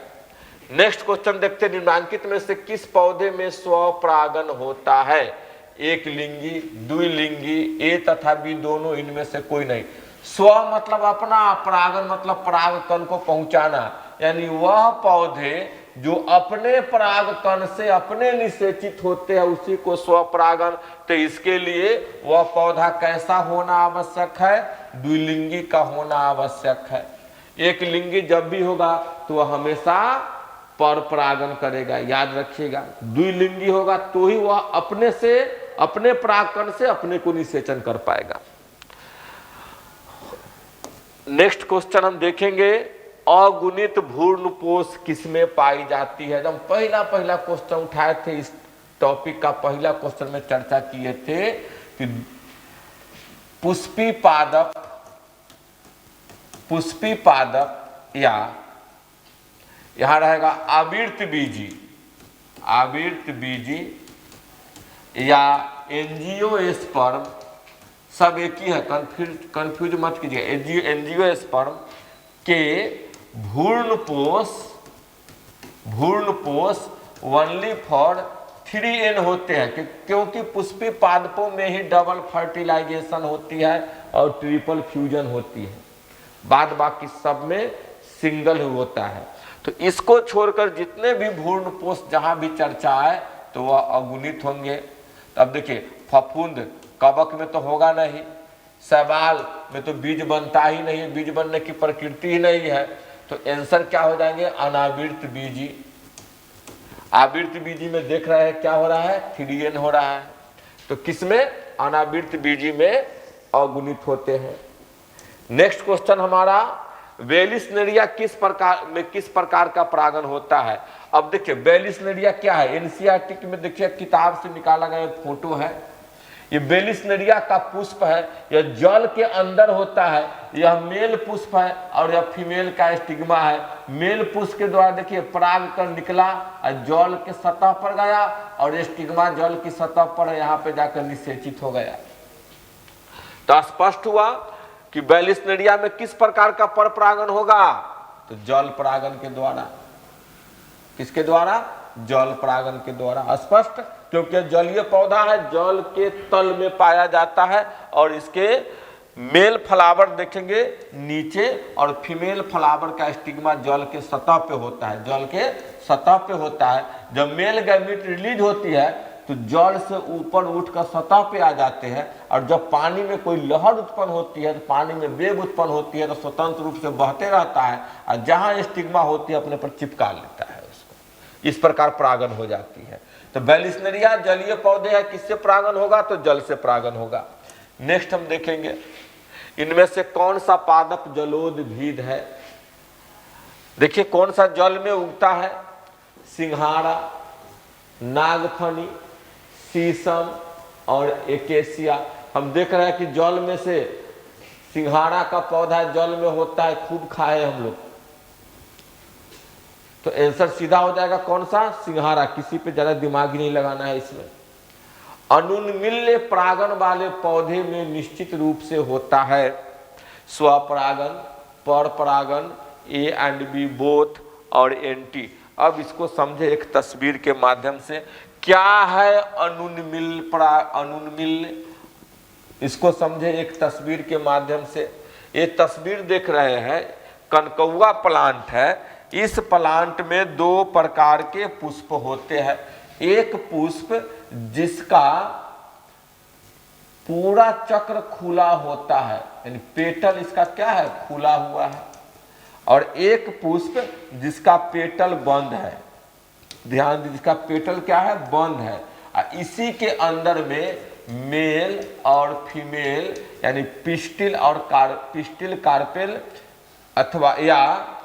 नेक्स्ट क्वेश्चन देखते हैं, निम्नांकित में से किस पौधे में स्वपरागन होता है? एक लिंगी, द्विलिंगी, ए तथा बी दोनों, इनमें से कोई नहीं। स्व मतलब अपना, परागन मतलब परागकण को पहुंचाना, यानी वह पौधे जो अपने परागकण से अपने निषेचित होते हैं उसी को स्वपरागन। तो इसके लिए वह पौधा कैसा होना आवश्यक है? द्विलिंगी का होना आवश्यक है। एक लिंगी जब भी होगा तो वह हमेशा पर परागन करेगा, याद रखिएगा। द्विलिंगी होगा तो ही वह अपने परागकण से अपने को निषेचन कर पाएगा। नेक्स्ट क्वेश्चन हम देखेंगे, अगुणित भ्रूणपोष किसमें पाई जाती है? जब पहला क्वेश्चन उठाए थे इस टॉपिक का, पहला क्वेश्चन में चर्चा किए थे कि पुष्पी पादप या यहां रहेगा आवृत बीजी या एंजियोस्पर्म, सब एक ही है, कंफ्यूज मत कीजिए। एंजियोस्पर्म के भ्रूणपोष ओनली फॉर 3N होते हैं, क्योंकि पुष्पी पादपों में ही डबल फर्टिलाइजेशन होती है और ट्रिपल फ्यूजन होती है, बाद बाकी सब में सिंगल होता है। तो इसको छोड़कर जितने भी भ्रूणपोष जहां भी चर्चा है तो वह अगुणित होंगे। अब देखिए, फफूंद कवक में तो होगा नहीं, शैवाल में तो बीज बनता ही नहीं है, बीज बनने की प्रकृति ही नहीं है। तो आंसर क्या हो जाएंगे, अनावृत बीजी। आवृत बीजी में देख रहे हैं क्या हो रहा है, 3n हो रहा है। तो किसमें, अनावृत बीजी में अगुणित होते हैं। नेक्स्ट क्वेश्चन हमारा, वेलिस्नेरिया किस प्रकार का परागण होता है। अब देखिए वेलिस्नेरिया क्या है, एनसीईआरटी में देखिए किताब से निकाला गया फोटो है। ये वेलिस्नेरिया का पुष्प है, यह जल के अंदर होता है, यह मेल पुष्प है और यह फीमेल का स्टिग्मा है। मेल पुष्प के द्वारा देखिए पराग कण निकला और जल के सतह पर गया और स्टिग्मा जल की सतह पर यहाँ पे जाकर निषेचित हो गया। तो स्पष्ट हुआ कि वेलिस्नेरिया में किस प्रकार का पर परागण होगा, तो जल परागण के द्वारा। किसके द्वारा, जल परागण के द्वारा। स्पष्ट, क्योंकि जलीय पौधा है, जल के तल में पाया जाता है और इसके मेल फ्लावर देखेंगे नीचे और फीमेल फ्लावर का स्टिग्मा जल के सतह पे होता है, जल के सतह पे होता है। जब मेल गैमीट रिलीज होती है तो जल से ऊपर उठकर सतह पे आ जाते हैं और जब पानी में कोई लहर उत्पन्न होती है तो पानी में वेग उत्पन्न होती है तो स्वतंत्र रूप से बहते रहता है और जहां स्टिग्मा होती है अपने पर चिपका लेता है उसको। इस प्रकार परागण हो जाती है। तो वेलिस्नेरिया जलीय पौधे है, किससे परागण होगा, तो जल से परागण होगा। नेक्स्ट हम देखेंगे इनमें से कौन सा पादप जलोदभिद है। देखिए कौन सा जल में उगता है, सिंघाड़ा, नागफनी, शीशम और एकेसिया। हम देख रहे हैं कि जल में से सिंघाड़ा का पौधा जल में होता है, खूब खाए हम लोग। तो आंसर सीधा हो जाएगा कौन सा, सिंघाड़ा। किसी पे ज्यादा दिमाग ही नहीं लगाना है इसमें। अनुन्मिल्य परागण वाले पौधे में निश्चित रूप से होता है स्वपरागण, पर परागण, ए एंड बी बोथ और एंटी। अब इसको समझे एक तस्वीर के माध्यम से, क्या है अनुन्मिल्य, इसको समझे एक तस्वीर के माध्यम से। ये तस्वीर देख रहे हैं, कनकौआ प्लांट है। इस प्लांट में दो प्रकार के पुष्प होते हैं। एक पुष्प जिसका पूरा चक्र खुला होता है, यानी पेटल इसका क्या है, खुला हुआ है, और एक पुष्प जिसका पेटल बंद है। ध्यान दीजिए, इसका पेटल क्या है, बंद है। इसी के अंदर में मेल और फीमेल यानी पिस्टिल और पिस्टिल, कार्पेल अथवा या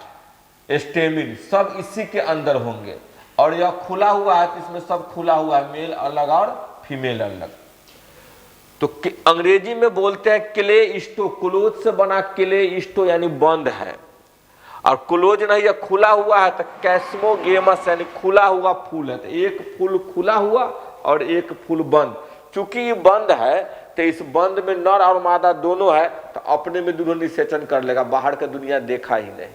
स्टेमिन सब इसी के अंदर होंगे। और यह खुला हुआ है तो इसमें सब खुला हुआ है, मेल अलग और फीमेल अलग। तो अंग्रेजी में बोलते हैं क्लेइस्टो, क्लोज से बना क्लेइस्टो यानी बंद है, और क्लोज नहीं है खुला हुआ है तो कैस्मोगेमस यानी खुला हुआ फूल है। तो एक फूल खुला हुआ और एक फूल बंद। चूंकि ये बंद है तो इस बंद में नर और मादा दोनों है तो अपने में दोनों निषेचन कर लेगा, बाहर का दुनिया देखा ही नहीं।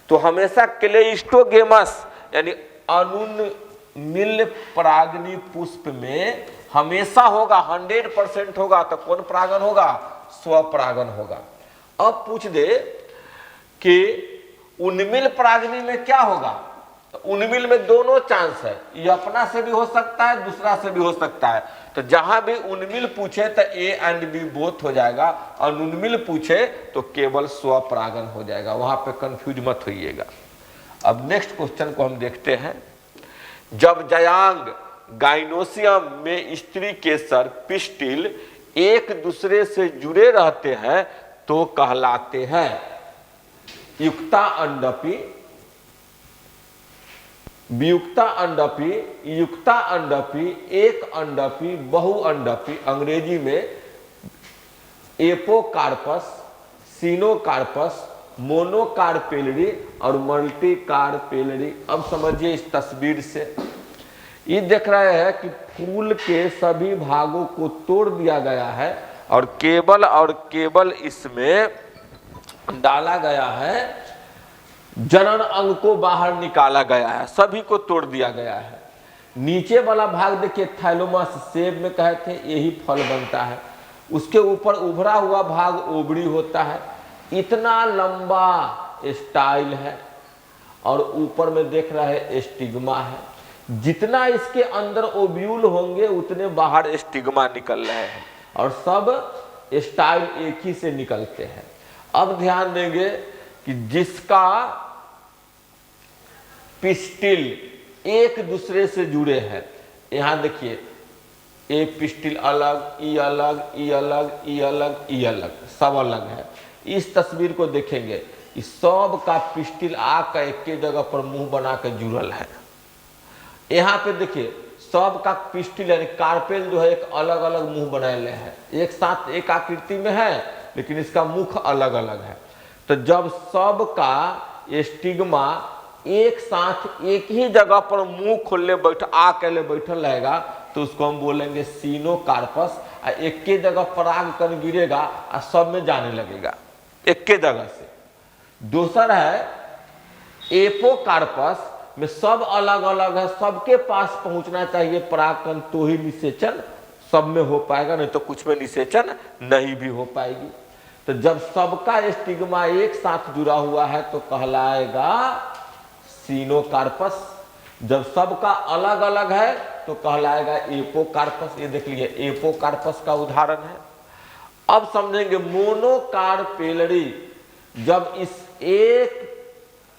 तो हमेशा क्लेइस्टोगेमस यानी अनुन्मिल्य परागनी पुष्प में हमेशा होगा, 100% होगा। तो कौन परागण होगा, स्वपरागण होगा। अब पूछ दे कि उन्मिल परागनी में क्या होगा, तो उन्मिल में दोनों चांस है, ये अपना से भी हो सकता है, दूसरा से भी हो सकता है। तो जहां भी उन्मिल पूछे तो ए एंड बी बोथ हो जाएगा, और उन्मिल पूछे तो केवल स्वपरागण हो जाएगा। वहां पे कंफ्यूज मत होइएगा। अब नेक्स्ट क्वेश्चन को हम देखते हैं। जब जयांग गाइनोसियम में स्त्री केसर पिस्टिल एक दूसरे से जुड़े रहते हैं तो कहलाते हैं युक्ता अंडपी, वियुक्ता अंडपी, युक्ता अंडपी, एक अंडपी, बहु अंडपी। अंग्रेजी में एपोकार्पस, सीनोकार्पस, मोनोकार्पेलरी और मल्टीकार्पेलरी। अब समझिए इस तस्वीर से, ये देख रहे हैं कि फूल के सभी भागों को तोड़ दिया गया है और केवल इसमें डाला गया है, जनन अंग को बाहर निकाला गया है, सभी को तोड़ दिया गया है। नीचे वाला भाग देखिए थैलोमस, सेब में कहे थे यही फल बनता है। उसके ऊपर उभरा हुआ भाग ओबड़ी होता है। इतना लंबा स्टाइल है और ऊपर में देख रहे हैं स्टिग्मा है। जितना इसके अंदर ओव्यूल होंगे उतने बाहर स्टिग्मा निकल रहे हैं और सब स्टाइल एक ही से निकलते हैं। अब ध्यान देंगे कि जिसका पिस्टिल एक दूसरे से जुड़े हैं, यहां देखिए ए पिस्टिल अलग, ई अलग, ई अलग, ई अलग, ई अलग, सब अलग है। इस तस्वीर को देखेंगे, इस सब का पिस्टिल आकर एक ही जगह पर मुंह बना के जुड़ल है। यहाँ पे देखिए सब का पिस्टिल यानी कार्पेल जो है एक अलग अलग मुंह बनाए हैं, एक साथ एक आकृति में है लेकिन इसका मुख अलग अलग है। तो जब सब का स्टिग्मा एक साथ एक ही जगह पर मुंह खोलने आके बैठल रहेगा तो उसको हम बोलेंगे सीनोकार्पस। एक के जगह पराग कण गिरेगा और सब में जाने लगेगा एक के जगह से। दूसर है एपोकार्पस में सब अलग अलग है, सबके पास पहुंचना चाहिए परागकण तो ही निषेचन सब में हो पाएगा, नहीं तो कुछ में निषेचन नहीं भी हो पाएगी। तो जब सबका स्टिग्मा एक साथ जुड़ा हुआ है तो कहलाएगा सीनोकार्पस। जब सबका अलग अलग है तो कहलाएगा एपोकार्पस। ये देख लीजिए एपोकार्पस का उदाहरण है। अब समझेंगे मोनोकार्पेलरी, जब इस एक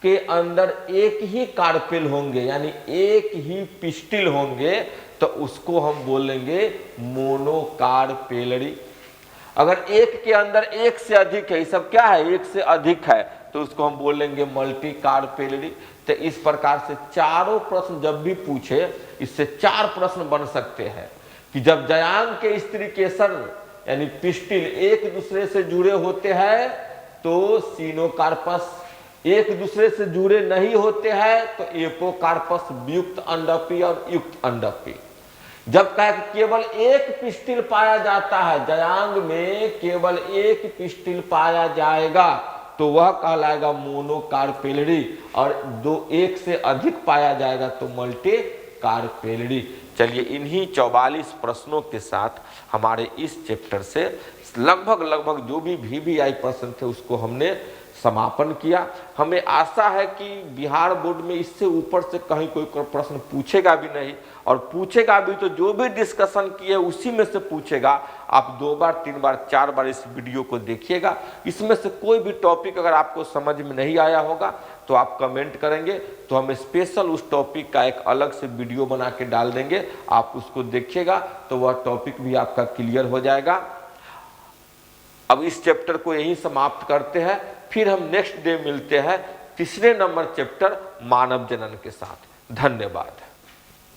के अंदर एक ही कार्पेल होंगे यानी एक ही पिस्टिल होंगे तो उसको हम बोलेंगे मोनोकार्पेलरी। अगर एक के अंदर एक से अधिक है, ये सब क्या है एक से अधिक है, तो उसको हम बोलेंगे मल्टीकार्पेलरी। तो इस प्रकार से चारों प्रश्न जब भी पूछे इससे चार प्रश्न बन सकते हैं कि जब जयांग के स्त्री केसर यानी पिस्टिल एक दूसरे से जुड़े होते हैं तो सीनोकार्पस, एक दूसरे से जुड़े नहीं होते हैं तो एपोकार्पस, वियुक्त अंडपी और युक्त अंडपी। जब कहे केवल एक पिस्टिल पाया जाता है, जयांग में केवल एक पिस्टिल पाया जाएगा तो वह कहलाएगा मोनोकार्पेलरी, और एक से अधिक पाया जाएगा तो मल्टीकार्पेलरी। चलिए इन्हीं 44 प्रश्नों के साथ हमारे इस चैप्टर से लगभग जो भी VVI प्रश्न थे उसको हमने समापन किया। हमें आशा है कि बिहार बोर्ड में इससे ऊपर से कहीं कोई प्रश्न पूछेगा भी नहीं, और पूछेगा भी तो जो भी डिस्कशन किए उसी में से पूछेगा। आप 2 बार 3 बार 4 बार इस वीडियो को देखिएगा। इसमें से कोई भी टॉपिक अगर आपको समझ में नहीं आया होगा तो आप कमेंट करेंगे तो हम स्पेशल उस टॉपिक का एक अलग से वीडियो बना के डाल देंगे। आप उसको देखिएगा तो वह टॉपिक भी आपका क्लियर हो जाएगा। अब इस चैप्टर को यहीं समाप्त करते हैं, फिर हम नेक्स्ट डे मिलते हैं तीसरे नंबर चैप्टर मानव जनन के साथ। धन्यवाद।